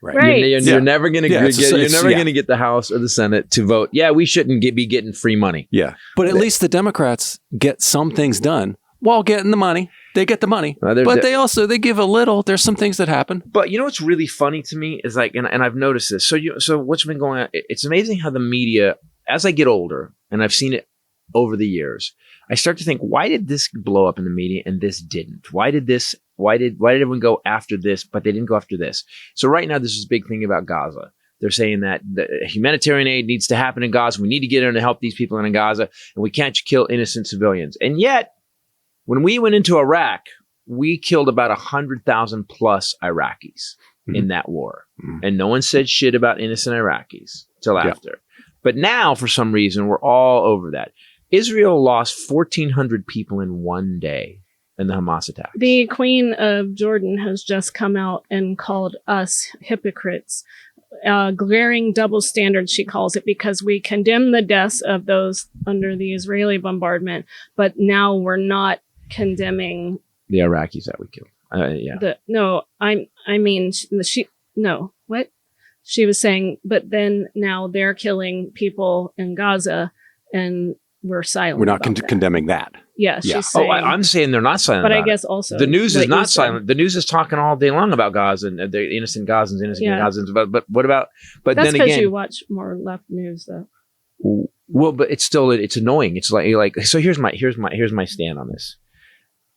Right. You're never going to get the House or the Senate to vote. Yeah, we shouldn't be getting free money. Yeah. But at least the Democrats get some things done while getting the money. They get the money, but they give a little. There's some things that happen. But you know what's really funny to me is like, and I've noticed this. So what's been going on? It's amazing how the media, as I get older, and I've seen it over the years, I start to think, why did this blow up in the media and this didn't? Why did everyone go after this, but they didn't go after this? So right now, there's this big thing about Gaza. They're saying that the humanitarian aid needs to happen in Gaza. We need to get in to help these people in Gaza, and we can't kill innocent civilians. And yet, when we went into Iraq, we killed about 100,000 plus Iraqis in that war. And no one said shit about innocent Iraqis till after. But now, for some reason, we're all over that. Israel lost 1,400 people in one day in the Hamas attack. The Queen of Jordan has just come out and called us hypocrites. Glaring double standard, she calls it, because we condemn the deaths of those under the Israeli bombardment, but now we're not condemning the Iraqis that we killed. She was saying, but then now they're killing people in Gaza and we're silent. We're not condemning that. Yeah, she's saying. I'm saying they're not silent. But about I guess also the news is not silent. The news is talking all day long about Gaza and the innocent Gazans, Gazans. But what about? But that's then again, because you watch more left news, though. Well, but it's annoying. It's like so. Here's my stand on this.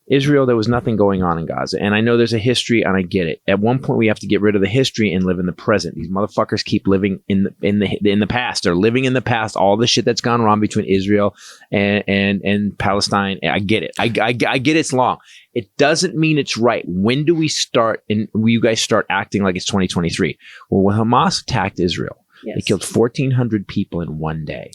Israel, there was nothing going on in Gaza. And I know there's a history, and I get it. At one point, we have to get rid of the history and live in the present. These motherfuckers keep living in the past. They're living in the past. All the shit that's gone wrong between Israel and Palestine. I get it. I get it's long. It doesn't mean it's right. When do we start, and you guys start acting like it's 2023? Well, when Hamas attacked Israel, they killed 1,400 people in one day.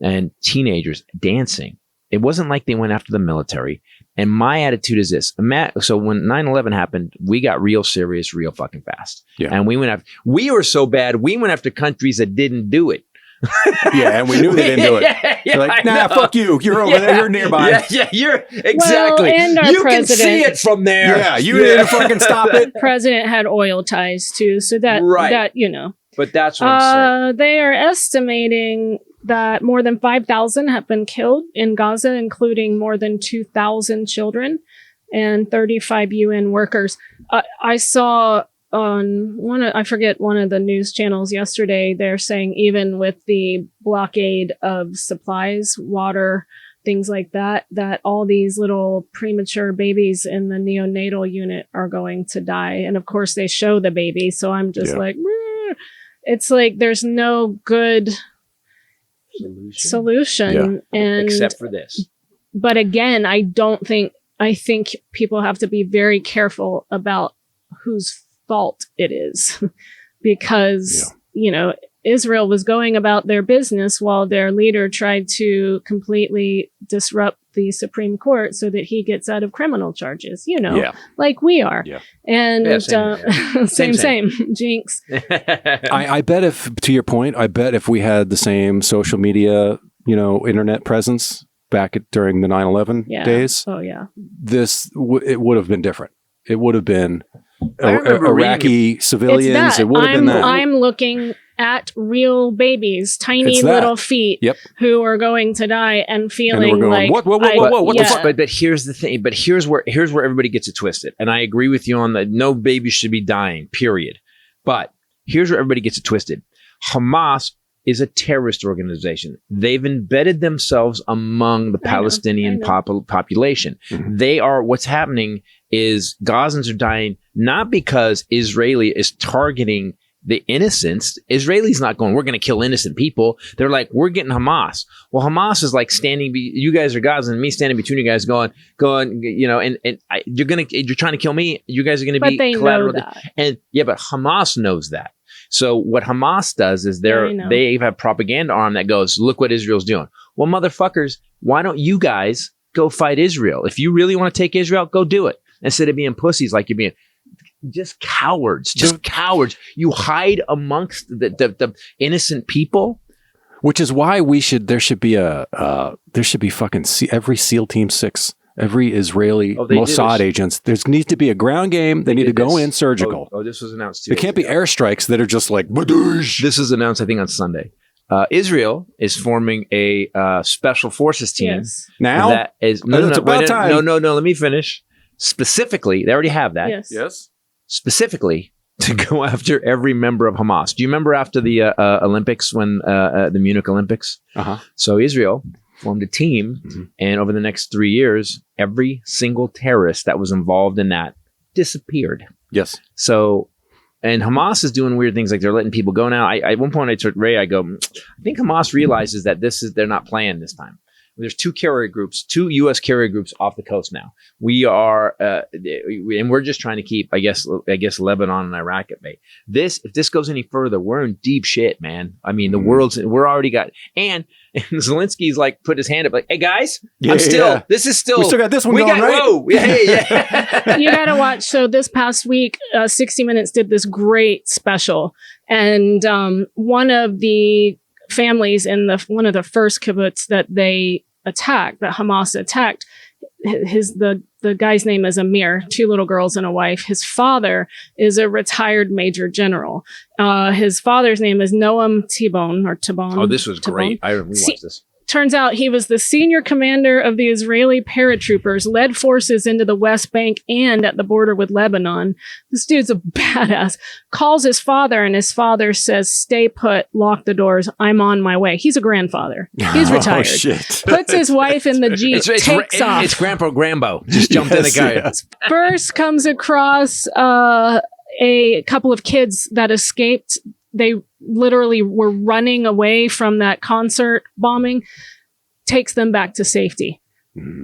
And teenagers dancing. It wasn't like they went after the military. And my attitude is this. So when 9/11 happened, we got real serious, real fucking fast. Yeah. And we were so bad, we went after countries that didn't do it. Yeah, and we knew they didn't do it. You're like, nah, fuck you. You're over there. You're nearby. You're exactly. Well, and our you president, can see it from there. Yeah, you didn't fucking stop it. President had oil ties too, so that But that's what I'm saying. They are estimating that more than 5,000 have been killed in Gaza, including more than 2,000 children and 35 UN workers. I saw on one of the news channels yesterday, they're saying even with the blockade of supplies, water, things like that, that all these little premature babies in the neonatal unit are going to die. And of course they show the baby. So I'm just like, meh. It's like there's no good solution. And except for this. But again, I think people have to be very careful about whose fault it is because, Israel was going about their business while their leader tried to completely disrupt the Supreme Court so that he gets out of criminal charges, like we are. Yeah. And same. Jinx. I bet if we had the same social media, internet presence back during the 9/11 days. Oh yeah. It would have been different. It would have been Iraqi civilians. It would have been that. I'm looking at real babies, tiny little feet who are going to die and feeling like what the fuck? But here's the thing. But here's where everybody gets it twisted. And I agree with you on that. No baby should be dying, period. But here's where everybody gets it twisted. Hamas is a terrorist organization. They've embedded themselves among the Palestinian population. Mm-hmm. They are, what's happening is Gazans are dying not because Israeli is targeting the innocents. Israelis not going, we're going to kill innocent people. They're like, we're getting Hamas. Well, Hamas is like you guys are Gaza and me standing between you guys going, you're trying to kill me. You guys are going to be collateral. Know that. And but Hamas knows that. So what Hamas does is they have a propaganda arm that goes, look what Israel's doing. Well, motherfuckers, why don't you guys go fight Israel? If you really want to take Israel, go do it. Instead of being pussies like you're being. Just cowards. You hide amongst the innocent people. Which is why there should be fucking every SEAL Team 6. Every Israeli Mossad agents, there needs to be a ground game. They need to go in surgical. This was announced too. It can't be airstrikes that are just like, badoosh. This was announced, I think, on Sunday. Israel is forming a special forces team. Yes. Now? That is, it's about time. No, let me finish. Specifically, they already have that. Yes. Specifically to go after every member of Hamas. Do you remember after the Olympics, when the Munich Olympics? Uh-huh. So Israel formed a team, and over the next 3 years, every single terrorist that was involved in that disappeared. Yes. So, and Hamas is doing weird things, like they're letting people go now. At one point I told Ray, I go, I think Hamas realizes that they're not playing this time. There's two U.S. carrier groups off the coast now. We are, and we're just trying to keep, I guess, Lebanon and Iraq at bay. If this goes any further, we're in deep shit, man. I mean, we're already got, and Zelensky's like put his hand up, like, hey guys, this is still, we still got this one going, right? Whoa, yeah. You gotta watch. So this past week, 60 Minutes did this great special, and one of the families in one of the first kibbutz that Hamas attacked, the guy's name is Amir, 2 little girls and a wife. His father is a retired major general. His father's name is Noam Tibon. Oh, this was great. We watched this. Turns out he was the senior commander of the Israeli paratroopers, led forces into the West Bank and at the border with Lebanon. This dude's a badass. Calls his father, and his father says, stay put, lock the doors, I'm on my way. He's a grandfather. He's retired. Oh, shit. Puts his wife in the Jeep, takes off. It's Grandpa Grambo. Just jumped in the car. Yes. First comes across a couple of kids that escaped. They literally were running away from that concert bombing, takes them back to safety.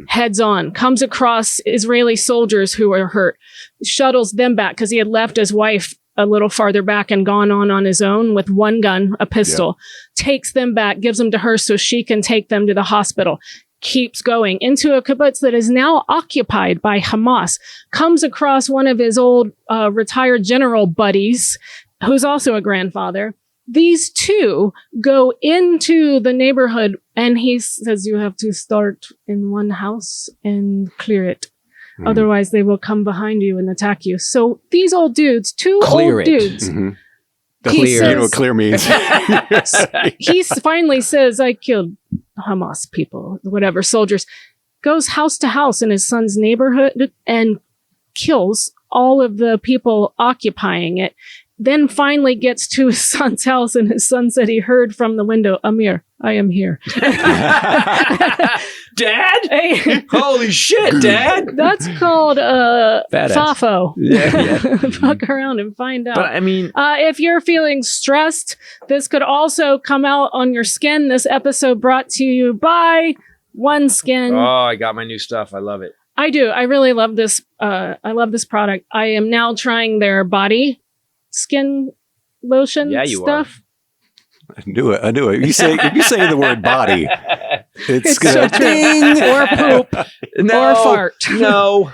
Heads on, comes across Israeli soldiers who were hurt, shuttles them back because he had left his wife a little farther back and gone on his own with one gun, a pistol, takes them back, gives them to her so she can take them to the hospital. Keeps going into a kibbutz that is now occupied by Hamas, comes across one of his old retired general buddies, who's also a grandfather. These two go into the neighborhood, and he says, you have to start in one house and clear it. Otherwise, they will come behind you and attack you. So these old dudes, Clear it. dudes. Mm-hmm. Clear. You know what clear means. He finally says, I killed Hamas people, whatever, soldiers. Goes house to house in his son's neighborhood and kills all of the people occupying it. Then finally gets to his son's house, and his son said he heard from the window, Amir, I am here. Dad? Hey. Holy shit, Dad. That's called FAFO. Yeah. Fuck around and find out. But I mean, if you're feeling stressed, this could also come out on your skin. This episode brought to you by OneSkin. oh, I got my new stuff. I love it. I do. I really love this. I love this product. I am now trying their body skin lotion stuff. I knew it. If you say the word body, it's so gonna ding or poop or fart. No.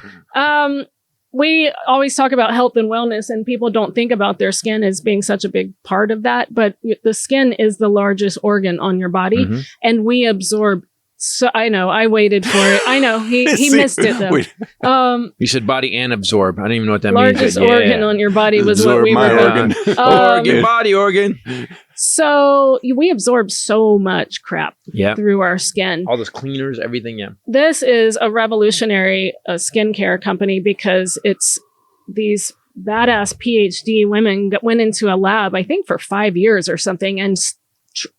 We always talk about health and wellness, and people don't think about their skin as being such a big part of that. But the skin is the largest organ on your body, and we absorb. So I know. I waited for it. I know. He missed it though. You said body and absorb. I don't even know what that largest means. Largest organ on your body was absorb what we my were. organ. Body organ. So we absorb so much crap through our skin. All those cleaners, everything. Yeah. This is a revolutionary skincare company because it's these badass PhD women that went into a lab, I think for 5 years or something, and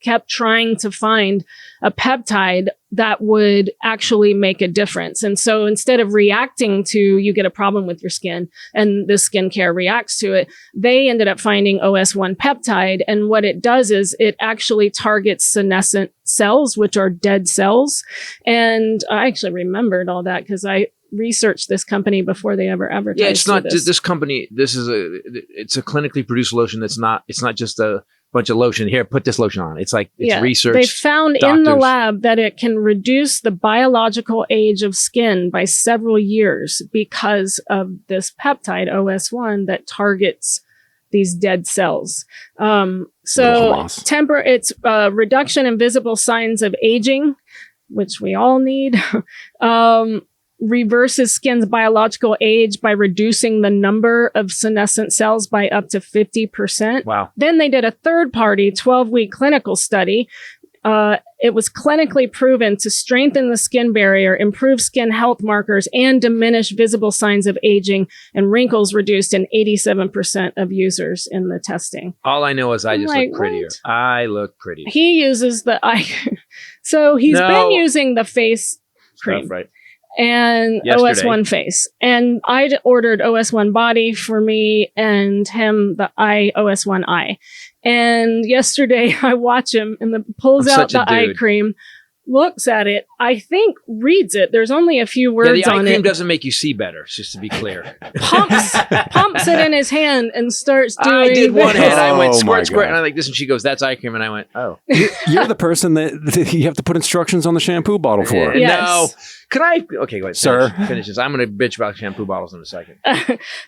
kept trying to find a peptide that would actually make a difference. And so instead of reacting to, you get a problem with your skin and the skincare reacts to it, they ended up finding OS1 peptide. And what it does is it actually targets senescent cells, which are dead cells. And I actually remembered all that because I researched this company before they ever advertised. Yeah, it's not this. this company. It's a clinically produced lotion. It's not just a bunch of lotion. Here, put this lotion on. It's like it's research. They found in the lab that it can reduce the biological age of skin by several years because of this peptide OS1 that targets these dead cells. It's reduction in visible signs of aging, which we all need. Reverses skin's biological age by reducing the number of senescent cells by up to 50%. Wow. Then they did a third-party 12-week clinical study. It was clinically proven to strengthen the skin barrier, improve skin health markers, and diminish visible signs of aging, and wrinkles reduced in 87% of users in the testing. All I know is I just look prettier. What? I look prettier. He uses the eye. So he's been using the face cream. Stuff, right. And Yesterday. OS1 face. And I ordered OS1 body for me and him the OS1 eye. And yesterday I watch him and pulls out the eye cream, looks at it, I think reads it. There's only a few words on it. The eye cream doesn't make you see better, just to be clear. Pumps it in his hand and starts doing I did one hand. I went Oh, my squirt, God. and I like this, and she goes, "That's eye cream," and I went, "Oh." You're the person that you have to put instructions on the shampoo bottle for. Yes. No. Could I? Okay, go ahead. Sir. Finish this. I'm going to bitch about shampoo bottles in a second.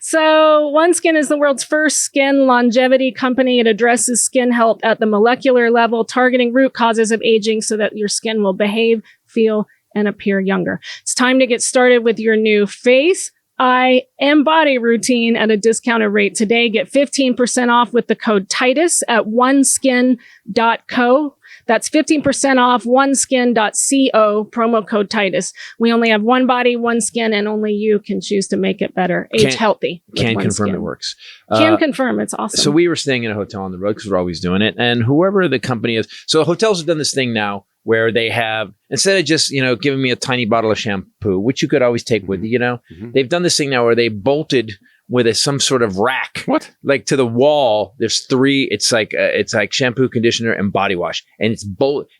So OneSkin is the world's first skin longevity company. It addresses skin health at the molecular level, targeting root causes of aging so that your skin will behave, feel, and appear younger. It's time to get started with your new face, eye, and body routine at a discounted rate today. Get 15% off with the code Titus at oneskin.co. That's 15% off oneskin.co, promo code Titus. We only have one body, one skin, and only you can choose to make it better. Age healthy. Can confirm it works. Can confirm it's awesome. So we were staying in a hotel on the road because we're always doing it. And whoever the company is, so hotels have done this thing now where they have, instead of just, giving me a tiny bottle of shampoo, which you could always take with you, they've done this thing now where they bolted with some sort of rack. What? Like to the wall, there's three, it's like shampoo, conditioner, and body wash. And it's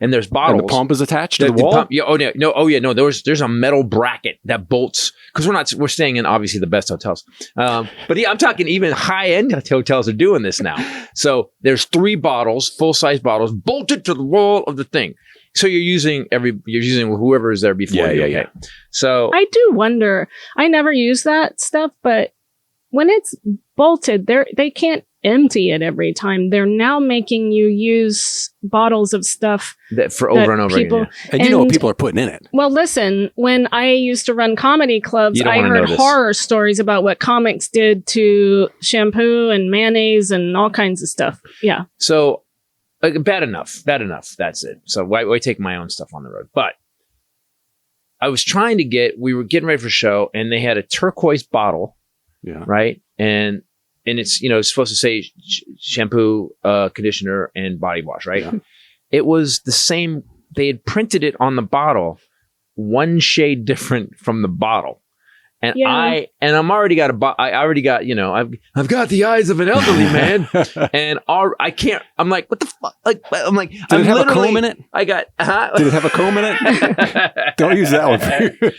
and there's bottles. And the pump is attached to the wall? Pump, there's a metal bracket that bolts, because we're staying in obviously the best hotels. But yeah, I'm talking even high-end hotels are doing this now. So there's 3 bottles, full-size bottles, bolted to the wall of the thing. So you're using whoever is there before you. Yeah. So I do wonder, I never use that stuff, but when it's bolted, they can't empty it every time. They're now making you use bottles of stuff for over and over again. Yeah. And you know what people are putting in it. Well, listen, when I used to run comedy clubs, I heard horror stories about what comics did to shampoo and mayonnaise and all kinds of stuff. Yeah. So bad enough. That's it. So why take my own stuff on the road? But I was we were getting ready for a show, and they had a turquoise bottle. Yeah. Right. And it's, it's supposed to say shampoo, conditioner, and body wash. Right. Yeah. It was the same. They had printed it on the bottle, one shade different from the bottle. And I've already got I've got the eyes of an elderly man, and I can't. I'm like, what the fuck? I'm like, did it have a comb in it? I got. Did it have a comb in it? Don't use that one.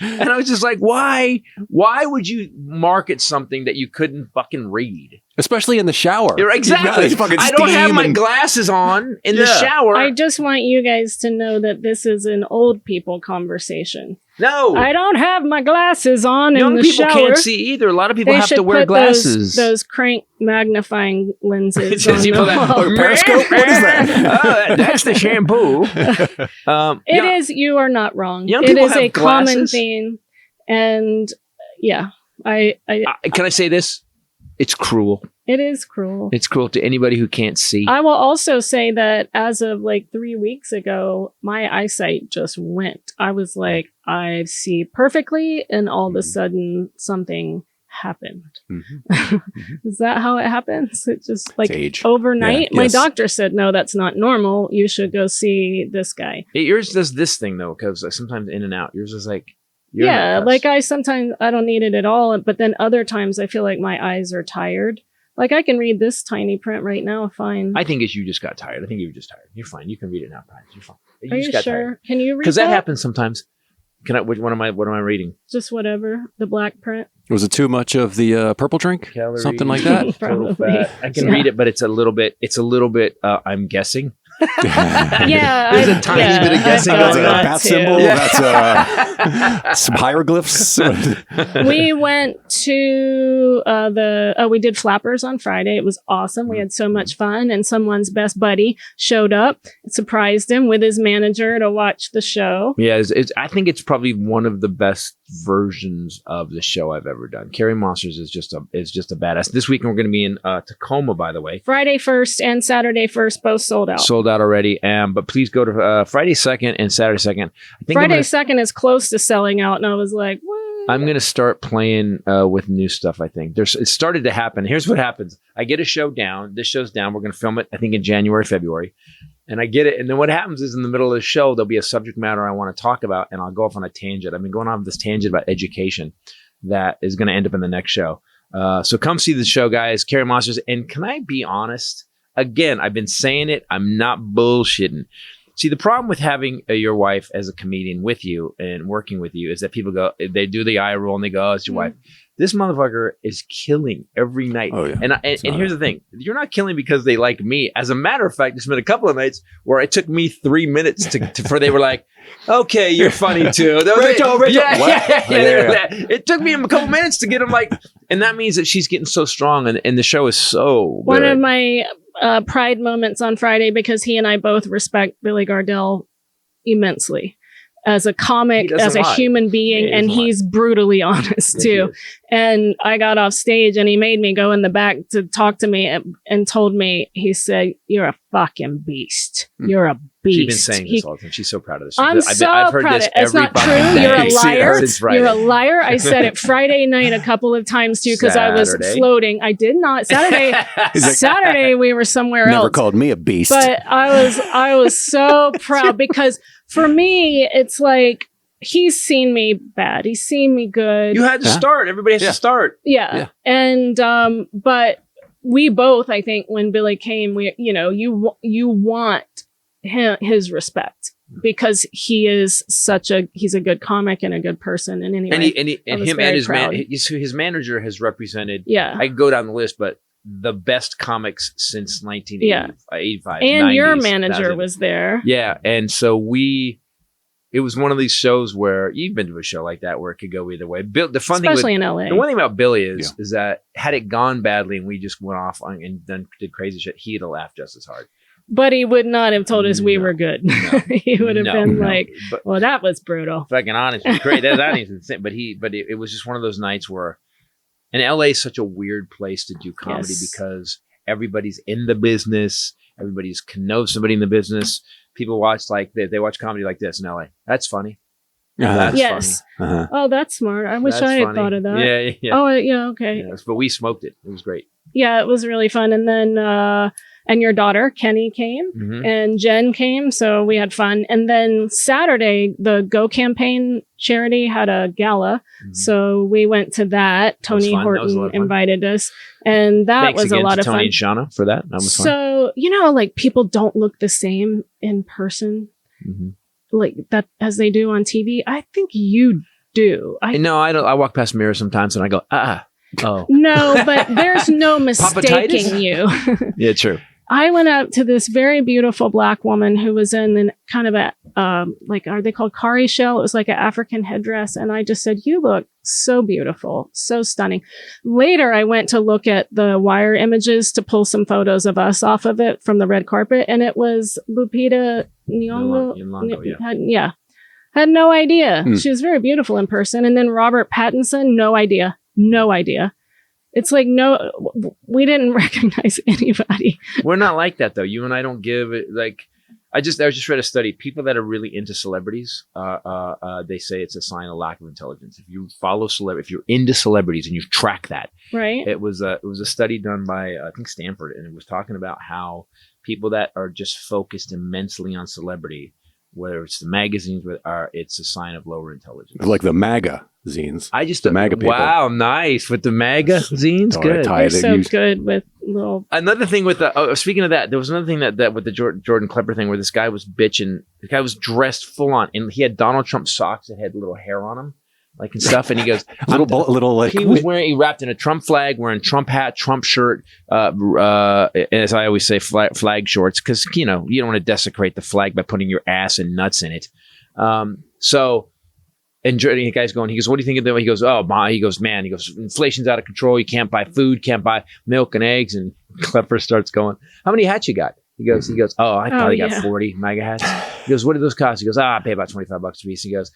And I was just like, why? Why would you market something that you couldn't fucking read? Especially in the shower. Exactly. I don't have my glasses on in the shower. I just want you guys to know that this is an old people conversation. No, I don't have my glasses on in the shower. Young people can't see either. A lot of people have to wear glasses. Those crank magnifying lenses. Periscope? What is that? That's the shampoo. It is. You are not wrong. Young it people is have a glasses. common theme, and yeah, can I say this? It's cruel. It is cruel. It's cruel to anybody who can't see. I will also say that as of like 3 weeks ago, my eyesight just went. I was like, I see perfectly, and all of a sudden something happened. Mm-hmm. Is that how it happens? It just like overnight? Yeah, yes. My doctor said, no, that's not normal. You should go see this guy. Yours does this thing though, because sometimes in and out. Yours is like, like I don't need it at all, but then other times I feel like my eyes are tired. Like I can read this tiny print right now fine. I think you just got tired. I think you were just tired. You're fine. You can read it now, Brian. You're fine. Are you sure? Tired. Can you read that? Because that happens sometimes. What am I reading? Just whatever. The black print. Was it too much of the purple drink? Calories, Something like that? total fat. I can read it, but it's a little bit, I'm guessing. Yeah. There's a tiny bit of guessing That's going a on. bat symbol. That's some hieroglyphs. We went to we did Flappers on Friday. It was awesome. We had so much fun, and someone's best buddy showed up, surprised him with his manager to watch the show. Yeah, I think it's probably one of the best versions of the show I've ever done. Carrie Monsters is just a badass. This weekend we're going to be in Tacoma, by the way. Friday 1st and Saturday 1st both sold out. Sold out already. But please go to Friday 2nd and Saturday 2nd. I think Friday 2nd is close to selling out, and I was like, what? I'm going to start playing with new stuff, I think. It started to happen. Here's what happens. I get a show down. This show's down. We're going to film it, I think, in January, February. And I get it. And then what happens is in the middle of the show, there'll be a subject matter I want to talk about, and I'll go off on a tangent. I've been going on this tangent about education that is going to end up in the next show. So come see the show, guys. Carrie Monsters. And can I be honest? Again, I've been saying it. I'm not bullshitting. See, the problem with having your wife as a comedian with you and working with you is that people go, they do the eye roll and they go, oh, it's your wife. This motherfucker is killing every night. Oh, yeah. And here's the thing. You're not killing because they like me. As a matter of fact, there's been a couple of nights where it took me 3 minutes for they were like, okay, you're funny too. Rachel. Yeah. It took me a couple minutes to get them like, and that means that she's getting so strong and the show is so One good. of my pride moments on Friday, because he and I both respect Billy Gardell immensely as a comic, as a human being, and he's brutally honest too. And I got off stage and he made me go in the back to talk to me and told me, he said, you're a fucking beast. You're a beast. She's been saying this all the time. She's so proud of this. I'm I've heard proud of it. It's not true. You're a liar. You're a liar. I said it Friday night a couple of times too, because I was floating. I did not. Saturday we were somewhere else. Never called me a beast. But I was so proud, because for me, it's like, he's seen me bad. He's seen me good. You had to start. Everybody has to start. Yeah. And, but we both, I think when Billy came, you want his respect, because he's a good comic and a good person. And anyway, his manager has represented, I could go down the list, but the best comics since 1985. And 90s, your manager was there. Yeah. And so it was one of these shows where you've been to a show like that where it could go either way. Especially in LA. The one thing about Billy is that had it gone badly and we just went off and then did crazy shit, he'd have laughed just as hard. But he would not have told us we were good. No, he would have been like, well, that was brutal. Fucking honest. Great. That is insane. But it was just one of those nights where, and LA is such a weird place to do comedy because everybody's in the business. Everybody's knows somebody in the business. People watch they watch comedy like this in LA. That's funny. That's funny. Oh, that's smart. I wish I had thought of that. Yeah. Oh, yeah. Okay. Yes, but we smoked it. It was great. Yeah, it was really fun. And then, and your daughter, Kenny, came and Jen came. So we had fun. And then Saturday, the Go Campaign charity had a gala. So we went to that. Tony Horton invited us. And that was a lot of fun. Tony and Shauna for that. That was fun. So, like people don't look the same in person like that as they do on TV. I think you do. No, I don't. I walk past mirrors sometimes and I go, oh. No, but there's no mistaking you. Yeah, true. I went up to this very beautiful black woman who was in kind of a, are they called Kari shell? It was like an African headdress. And I just said, you look so beautiful, so stunning. Later, I went to look at the wire images to pull some photos of us off of it from the red carpet. And it was Lupita Nyong'o. Had no idea. She was very beautiful in person. And then Robert Pattinson, no idea. It's like, no, we didn't recognize anybody. We're not like that, though. You and I don't give it like. I just read a study. People that are really into celebrities, they say it's a sign of lack of intelligence. If you follow if you're into celebrities and you track that, right? It was a study done by I think Stanford, and it was talking about how people that are just focused immensely on celebrity, whether it's the magazines, it's a sign of lower intelligence. Like the MAGA zines. The MAGA people. Wow, nice with the MAGA zines. Good. They're so good with little. Another thing with the speaking of that, there was another thing that with the Jordan Klepper thing where this guy was bitching. The guy was dressed full on, and he had Donald Trump socks that had little hair on them, like and stuff. And he goes, he wrapped in a Trump flag, wearing Trump hat, Trump shirt, as I always say, flag shorts, because you don't want to desecrate the flag by putting your ass and nuts in it. And the guy's going, he goes, what do you think of that? He goes, man, inflation's out of control. You can't buy food, can't buy milk and eggs. And Klepper starts going, how many hats you got? He goes, I probably got 40 MAGA hats. He goes, what do those cost? He goes, I pay about $25 a piece. He goes,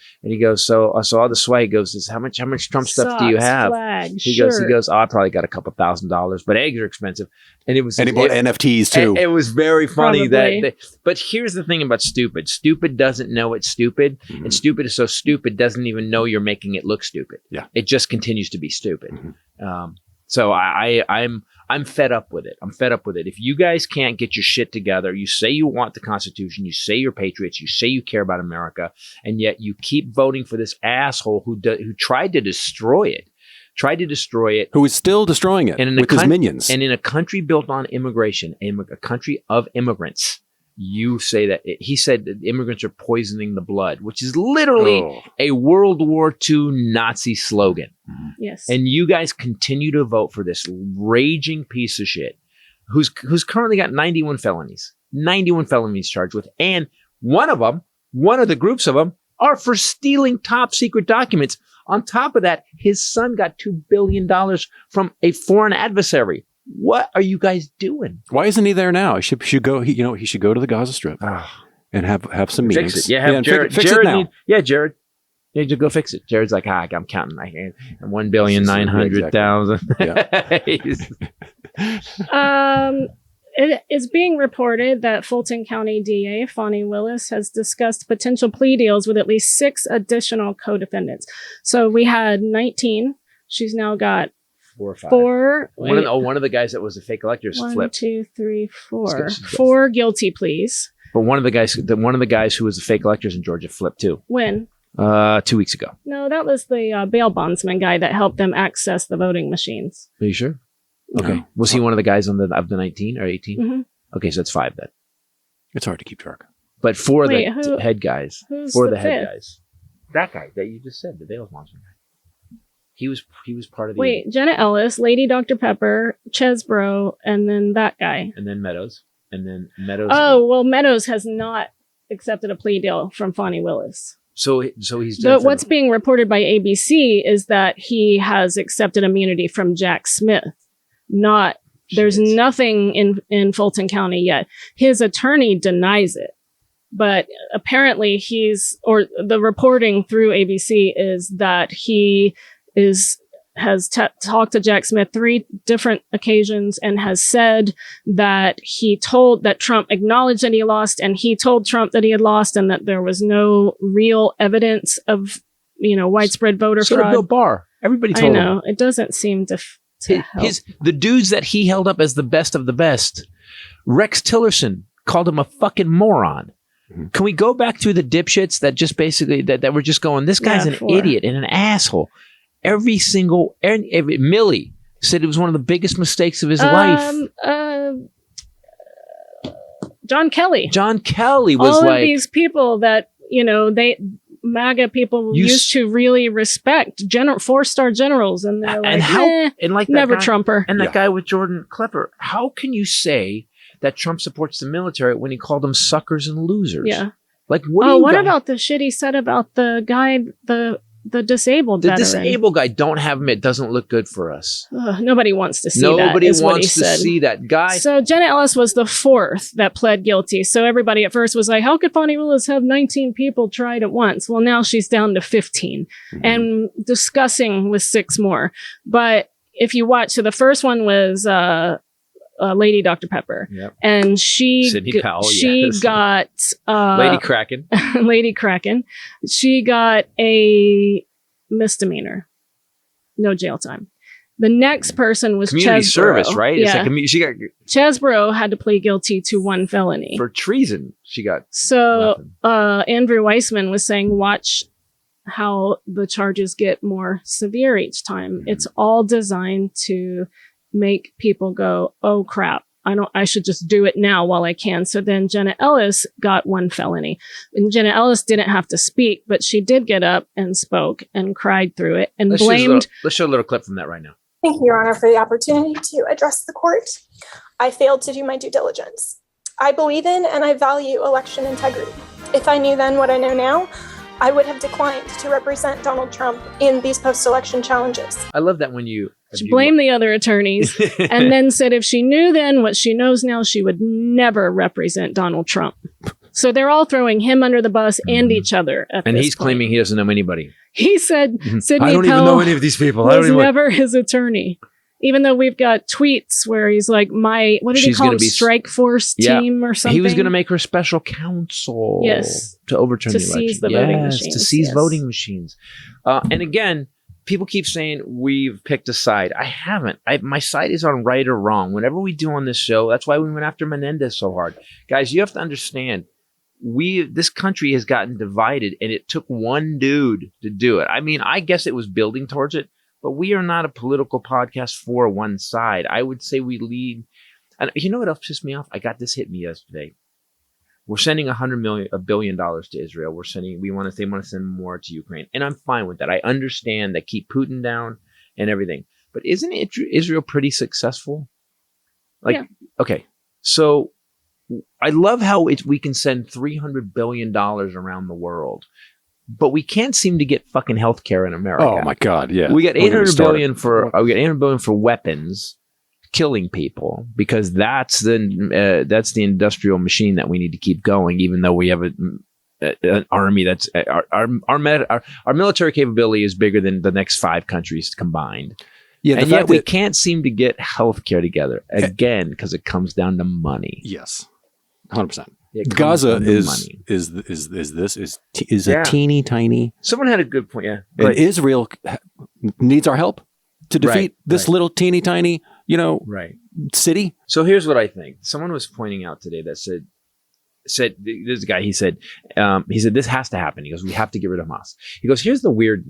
so all the swag goes, how much Trump stuff do you have? He goes, I probably got a couple $1,000s, but eggs are expensive. And he bought NFTs too. It was very funny but here's the thing about stupid. Stupid doesn't know it's stupid. Mm-hmm. And stupid is so stupid doesn't even know you're making it look stupid. Yeah. It just continues to be stupid. Mm-hmm. So I'm fed up with it. I'm fed up with it. If you guys can't get your shit together, you say you want the Constitution, you say you're patriots, you say you care about America, and yet you keep voting for this asshole who tried to destroy it. Who is still destroying it with his minions. And in a country built on immigration, a country of immigrants, you say that he said that immigrants are poisoning the blood, which is literally a World War II Nazi slogan. Yes. And you guys continue to vote for this raging piece of shit who's currently got 91 felonies charged with. And one of the groups of them are for stealing top secret documents. On top of that, his son got $2 billion from a foreign adversary. What are you guys doing? Why isn't he there now? He should go. He should go to the Gaza Strip and have some meetings. Fix it. Yeah, Jared fix it now. Jared. Yeah, just go fix it. Jared's like, I'm counting. I'm 1,900,000. It is being reported that Fulton County DA Fani Willis has discussed potential plea deals with at least 6 additional co-defendants. So we had 19. She's now got 4 or 5. 4. One of the guys that was a fake elector is flipped. 1, 2, 3, 4. 4 guilty pleas. But one of the guys who was a fake elector in Georgia flipped too. When? 2 weeks ago. No, that was the bail bondsman guy that helped them access the voting machines. Are you sure? Okay. No. Was he one of the guys of the 19 or 18? Mm-hmm. Okay, so that's 5 then. It's hard to keep track. But 4 of the head guys. Who's 4 of the the head fifth? guys. That guy that you just said, the bail bondsman guy. He was part of the... Jenna Ellis, Lady Dr. Pepper, Chesbro, and then that guy. And then Meadows. Meadows has not accepted a plea deal from Fani Willis. So he's... What's being reported by ABC is that he has accepted immunity from Jack Smith. There's nothing in Fulton County yet. His attorney denies it. But apparently the reporting through ABC is that he has talked to Jack Smith 3 different occasions and has said that that Trump acknowledged that he lost, and he told Trump that he had lost, and that there was no real evidence of widespread voter fraud. Bill Barr. Everybody told him. I know. It doesn't seem to help. The dudes that he held up as the best of the best, Rex Tillerson called him a fucking moron. Mm-hmm. Can we go back to the dipshits that just basically that were just going, this guy's an idiot and an asshole. Every Millie said it was one of the biggest mistakes of his life. John Kelly was all of these people that MAGA people used to really respect 4-star generals, and they're never Trumper. And that guy with Jordan Klepper. How can you say that Trump supports the military when he called them suckers and losers? Yeah. Like what about the shit he said about the guy, the disabled veteran? The disabled guy, don't have him. It doesn't look good for us. Nobody wants to see that. Nobody wants to see that guy. So Jenna Ellis was the 4th that pled guilty. So everybody at first was like, how could Fani Willis have 19 people tried at once? Well, now she's down to 15 and discussing with 6 more. But if you watch, so the first one was Lady Dr. Pepper. Yep. And Sidney Powell, got Lady Kraken. Lady Kraken. She got a misdemeanor. No jail time. The next person was community Chesbro. Service, right? Yeah. It's she got Chesbro had to plead guilty to 1 felony. For treason. She got Andrew Weissman was saying, watch how the charges get more severe each time. Mm-hmm. It's all designed to make people go, oh crap, I should just do it now while I can. So then Jenna Ellis got 1 felony. And Jenna Ellis didn't have to speak, but she did get up and spoke and cried through it and blamed. Let's show a little clip from that right now. Thank you, Your Honor, for the opportunity to address the court. I failed to do my due diligence. I believe in and I value election integrity. If I knew then what I know now, I would have declined to represent Donald Trump in these post-election challenges. I love that when you blamed the other attorneys and then said if she knew then what she knows now, she would never represent Donald Trump. So they're all throwing him under the bus and each other. And he's claiming he doesn't know anybody. He said Sidney I don't Powell even know any of these people. was never his attorney. Even though we've got tweets where he's like, what did he call it? Strike Force team or something? He was going to make her special counsel to overturn the election. Seize the voting machines. To seize voting machines. And again, people keep saying we've picked a side. I haven't. My side is on right or wrong. Whenever we do on this show, that's why we went after Menendez so hard. Guys, you have to understand, this country has gotten divided, and it took one dude to do it. I mean, I guess it was building towards it, but we are not a political podcast for one side. I would say we lead. And you know what else pissed me off? I got this hit me yesterday. We're sending $1 billion to Israel. They want to send more to Ukraine. And I'm fine with that. I understand that, keep Putin down and everything. But isn't Israel pretty successful? Okay. So I love how we can send $300 billion around the world, but we can't seem to get fucking healthcare in America. Oh my God. Yeah. We got $800 billion for weapons, killing people, because that's the industrial machine that we need to keep going, even though we have an army that's our military capability is bigger than the next 5 countries combined. Yeah, and yet we can't seem to get healthcare together again because it comes down to money. Yes, 100%. Gaza is a teeny tiny. Someone had a good point. Yeah, and Israel needs our help to defeat this little teeny tiny, city. So here's what I think. Someone was pointing out today that said this guy. He said this has to happen. He goes, we have to get rid of Hamas. He goes, here's the weird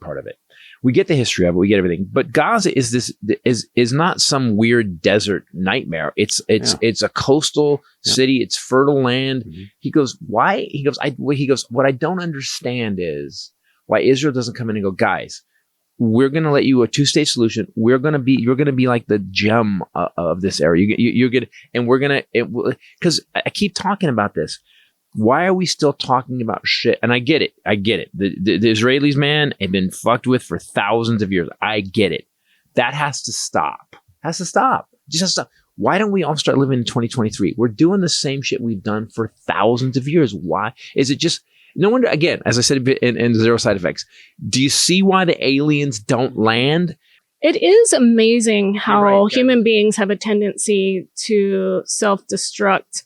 part of it. We get the history of it. We get everything. But Gaza is not some weird desert nightmare. It's a coastal city. It's fertile land. Mm-hmm. He goes, why? He goes, what I don't understand is why Israel doesn't come in and go, guys, we're going to let you a 2-state solution. You're going to be like the gem of this area. You're good. And we're going to, because I keep talking about this. Why are we still talking about shit? And I get it. The Israelis, man, have been fucked with for thousands of years. I get it. That has to stop. Just has to stop. Why don't we all start living in 2023? We're doing the same shit we've done for thousands of years. Why? Is it just, no wonder, again, as I said in Zero Side Effects, do you see why the aliens don't land? It is amazing how human beings have a tendency to self-destruct.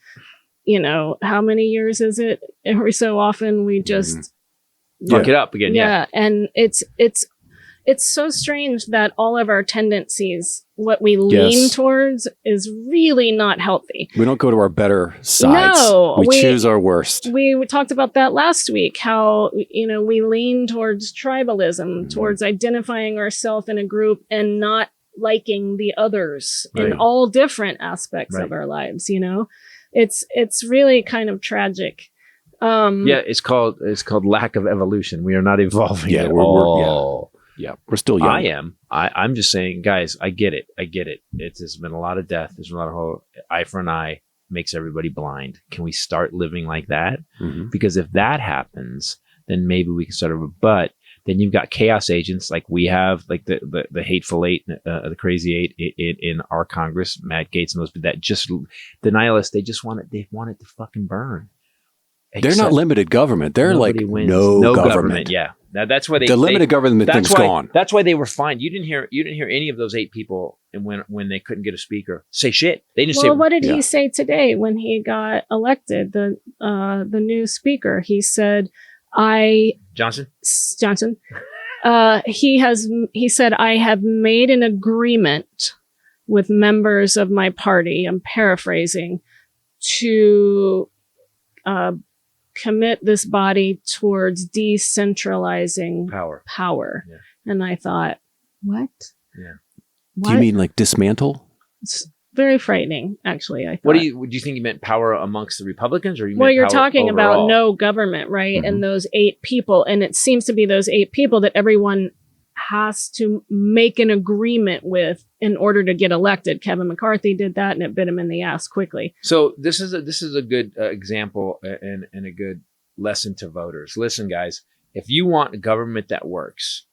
How many years is it? Every so often we just fuck it up again. Yeah. And it's so strange that all of our tendencies, what we lean towards, is really not healthy. We don't go to our better sides. No, we choose our worst. We talked about that last week, how, we lean towards tribalism, towards identifying ourselves in a group and not liking the others in all different aspects of our lives, It's really kind of tragic. It's called lack of evolution. We are not evolving at all. We're still young. I am. I'm just saying, guys, I get it. There's been a lot of death. There's a lot of eye for an eye makes everybody blind. Can we start living like that? Mm-hmm. Because if that happens, then maybe we can start over. But then you've got chaos agents like we have, like the hateful eight, the crazy eight in our Congress, Matt Gaetz and those, that just denialists. They want it to fucking burn. They're not limited government. They're like no government. Yeah, that's why the limited government thing's gone. That's why they were fined. You didn't hear any of those 8 people, and when they couldn't get a speaker say shit. They didn't say. Well, what did he say today when he got elected? The new speaker. He said, Johnson. He said, I have made an agreement with members of my party. I'm paraphrasing, to commit this body towards decentralizing power. Yeah. And I thought, what? Yeah. Do you mean like dismantle? It's very frightening, actually. I thought. What do you think you meant power amongst the Republicans, or you? Well, meant you're power talking overall? about no government, right? And those 8 people, and it seems to be those 8 people that everyone has to make an agreement with in order to get elected. Kevin McCarthy did that, and it bit him in the ass quickly. So this is a good example and a good lesson to voters. Listen, guys, if you want a government that works,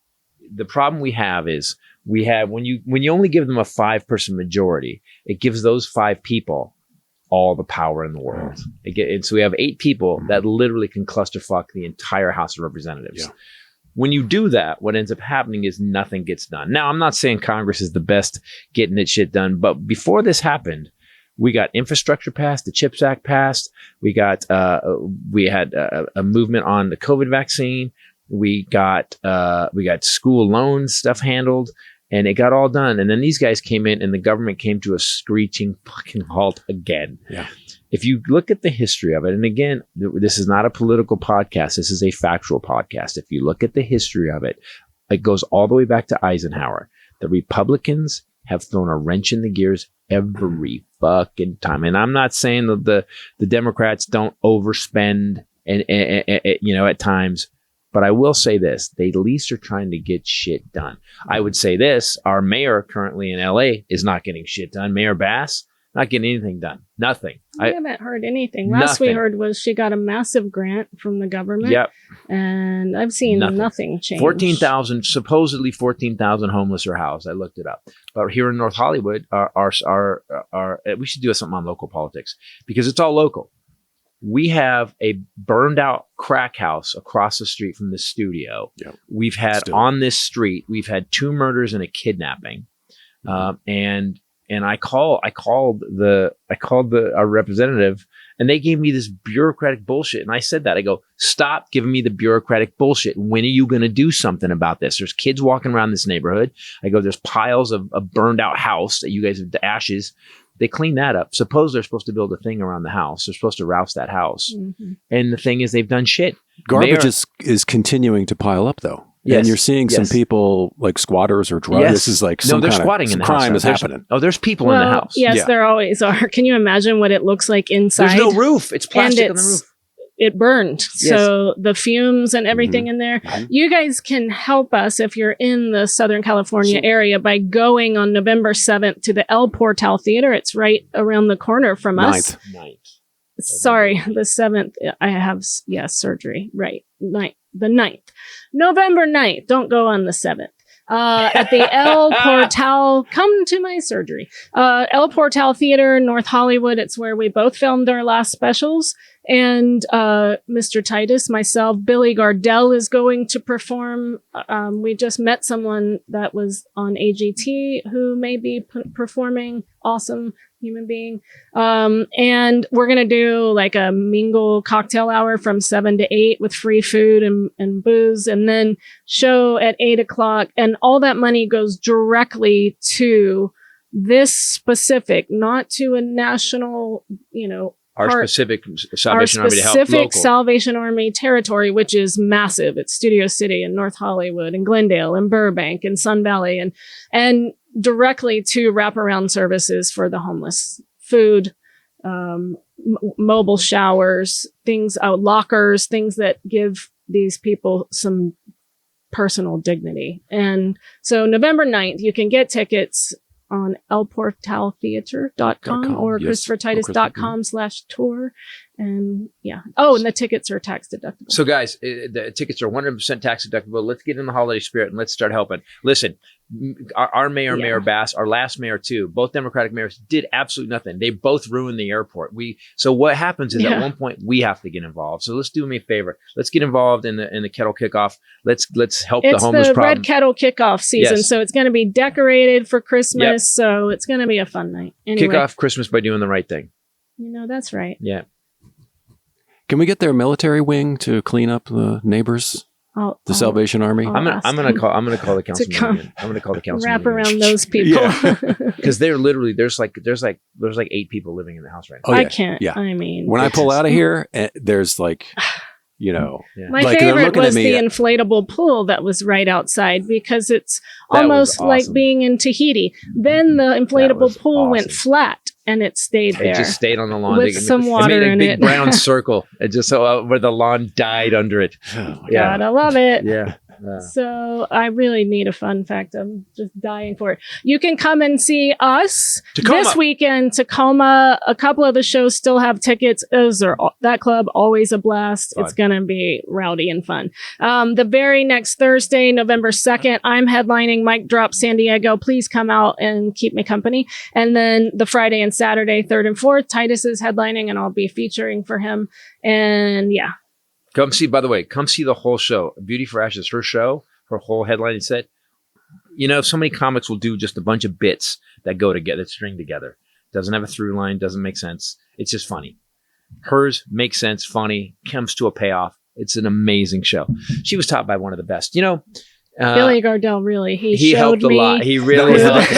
the problem we have is when you only give them a 5-person majority, it gives those 5 people all the power in the world. And so we have 8 people that literally can clusterfuck the entire House of Representatives. Yeah. When you do that, what ends up happening is nothing gets done. Now, I'm not saying Congress is the best getting that shit done, but before this happened, we got infrastructure passed, the CHIPS Act passed. We had a movement on the COVID vaccine. We got school loans stuff handled, and it got all done. And then these guys came in, and the government came to a screeching fucking halt again. Yeah. If you look at the history of it, and again, this is not a political podcast. This is a factual podcast. If you look at the history of it, it goes all the way back to Eisenhower. The Republicans have thrown a wrench in the gears every fucking time. And I'm not saying that the Democrats don't overspend and at times, but I will say this: they at least are trying to get shit done. I would say this: our mayor currently in LA is not getting shit done. Mayor Bass. Not getting anything done. Nothing. I haven't heard anything. Last we heard was she got a massive grant from the government. Yep. And I've seen nothing change. 14,000 homeless are housed. I looked it up. But here in North Hollywood, we should do something on local politics because it's all local. We have a burned out crack house across the street from the studio. Yep. We've had on this street, we've had 2 murders and a kidnapping. And I called our representative, and they gave me this bureaucratic bullshit. And I said that. I go, stop giving me the bureaucratic bullshit. When are you going to do something about this? There's kids walking around this neighborhood. I go, there's piles of a burned out house that you guys have, the ashes. They clean that up. Suppose they're supposed to build a thing around the house. They're supposed to rouse that house. Mm-hmm. And the thing is, they've done shit. Garbage is continuing to pile up, though. Yes. And you're seeing some people like squatters or drugs. Yes. This is like some they're kind squatting of in the crime house. is happening. There's people in the house. Yes, there always are. Can you imagine what it looks like inside? There's no roof. It's plastic on the roof. It burned. Yes. So the fumes and everything in there. You guys can help us if you're in the Southern California area by going on November 7th to the El Portal Theater. It's right around the corner from us. 9th. Sorry, the 7th. I have, surgery. Right. The 9th. November 9th. Don't go on the 7th. At the El Portal, come to my surgery. El Portal Theater, North Hollywood. It's where we both filmed our last specials. And Mr. Titus, myself, Billy Gardell is going to perform. We just met someone that was on AGT who may be performing. Awesome human being. And we're going to do like a mingle cocktail hour from 7 to 8 with free food and booze, and then show at 8 o'clock. And all that money goes directly to this specific, not to a national, our specific Salvation Army to help local. Specific Salvation Army territory, which is massive. It's Studio City and North Hollywood and Glendale and Burbank and Sun Valley and directly to wraparound services for the homeless, food, mobile showers, things, lockers, things that give these people some personal dignity. And so November 9th, you can get tickets on elportaltheater.com or christophertitus.com/tour. And and the tickets are tax deductible. So guys, the tickets are 100% tax deductible. Let's get in the holiday spirit and let's start helping. Listen, our mayor, Mayor Bass, our last mayor too, both Democratic mayors did absolutely nothing. They both ruined the airport. So what happens is at one point we have to get involved. So let's do me a favor. Let's get involved in the kettle kickoff. Let's help the homeless problem. It's the Red Kettle kickoff season. Yes. So it's going to be decorated for Christmas. Yep. So it's going to be a fun night. Anyway. Kick off Christmas by doing the right thing. That's right. Yeah. Can we get their military wing to clean up the neighbors? The Salvation Army. I'm gonna call the councilman. I'm gonna call the councilman. Wrap around those people because they're literally there's like 8 people living in the house right now. I can't. Yeah. I mean, when I pull out of here, there's like you know. Yeah. My Like, they're favorite looking at was the me- inflatable pool that was right outside because it's That was almost like awesome. being in Tahiti. Then the was inflatable pool went awesome. flat and it stayed there. It just stayed on the lawn. With some water made a in big it. brown circle. It just so where the lawn died under it. Gotta love it. Yeah. So I really need a fun fact. I'm just dying for it. You can come and see us Tacoma. this weekend. Tacoma. A couple of the shows still have tickets. That club always a blast. Fun. It's gonna be rowdy and fun. The very next Thursday, November 2nd, I'm headlining Mic Drop San Diego. Please come out and keep me company. And then the Friday and Saturday, 3rd and 4th, Titus is headlining, and I'll be featuring for him. And yeah. Come see the whole show. Beauty for Ashes, her show, her whole headlining set. You know, so many comics will do just a bunch of bits that go together, that string together. Doesn't have a through line, doesn't make sense. It's just funny. Hers makes sense, funny, comes to a payoff. It's an amazing show. She was taught by one of the best. You know, Billy Gardell, really. He showed helped a me. lot. He really helped.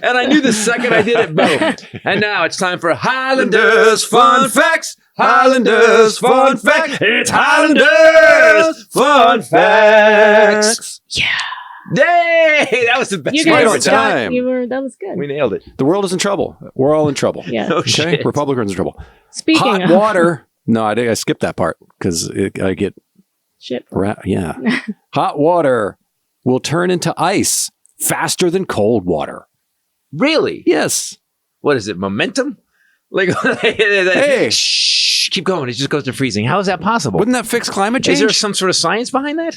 And I knew the second I did it, boom. And now it's time for Highlanders Fun Facts. Highlanders Fun Facts. It's Highlanders Fun Facts. Yeah. Yay! That was the best. You Right on guys time. that was good. We nailed it. The world is in trouble. We're all in trouble. Yeah. No Okay, shit. Republicans in trouble. Speaking Hot of water. No, I skipped that part because I get shit. yeah. Hot water will turn into ice faster than cold water. Really? Yes. What is it? Momentum? Like, Hey. shh, keep going. It just goes to freezing. How is that possible? Wouldn't that fix climate change? Is there some sort of science behind that?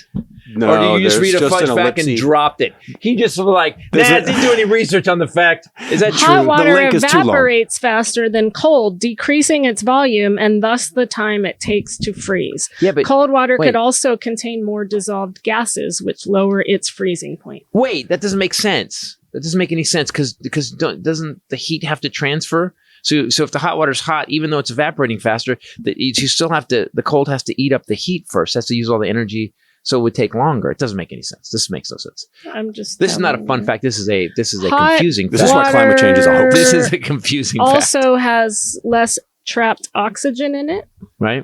No, Or do you just there's read a fudge an fact and ellipse. dropped it? He just was like, There's nah, a- didn't do any research on the fact. Is that Hot true? water link is too long. evaporates faster than cold, decreasing its volume and thus the time it takes to freeze. Yeah, but Cold water wait. could also contain more dissolved gases, which lower its freezing point. wait, that doesn't make sense. That doesn't make any sense because doesn't the heat have to transfer? So if the hot water's hot, even though it's evaporating faster, you still have to. The cold has to eat up the heat first. Has to use all the energy, so it would take longer. It doesn't make any sense. This makes no sense. I'm just. This is not a telling fun you. fact. This is a Hot confusing This fact. is why climate change is a hoax. This is a confusing fact, Also has less trapped oxygen in it. right?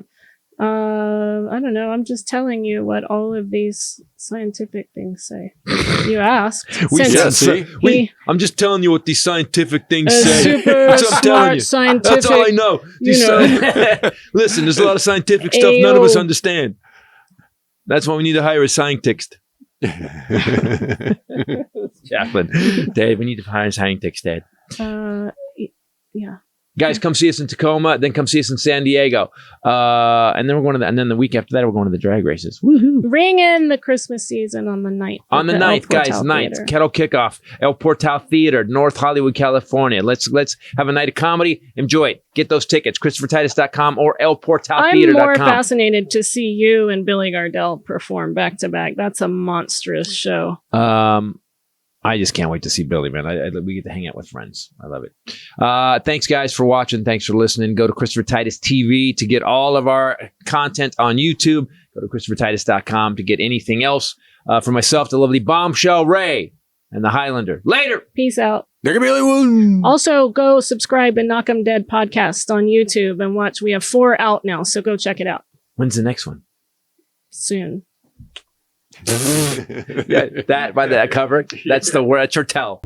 I don't know. I'm just telling you what all of these scientific things say. You asked. Since should see. I'm just telling you what these scientific things a say. super That's what I'm telling you. smart scientific. That's all I know. Listen, there's a lot of scientific stuff none of us Ayo. understand. That's why we need to hire a scientist. Jacqueline, Dave, we need to hire a scientist, Dad. Yeah. Guys, come see us in Tacoma, then come see us in San Diego, and then we're going to. And then the week after that, we're going to the drag races. Woohoo! Ring in the Christmas season on the 9th. On the at 9th, El guys, Portal 9th, Theater. Kettle Kickoff, El Portal Theater, North Hollywood, California. Let's have a night of comedy. Enjoy it. Get those tickets, ChristopherTitus.com or I'm more elportaltheater.com. fascinated to see you and Billy Gardell perform back to back. That's a monstrous show. I just can't wait to see Billy, man. We get to hang out with friends. I love it. Thanks, guys, for watching. Thanks for listening. Go to Christopher Titus TV to get all of our content on YouTube. Go to ChristopherTitus.com to get anything else. For myself, the lovely Bombshell Ray and the Highlander. Later! Peace out. There can be only one. Also, go subscribe and Knock 'em Dead podcast on YouTube and watch. We have 4 out now, so go check it out When's the next one? soon. Yeah, that by that cover. That's the word. That's your tell.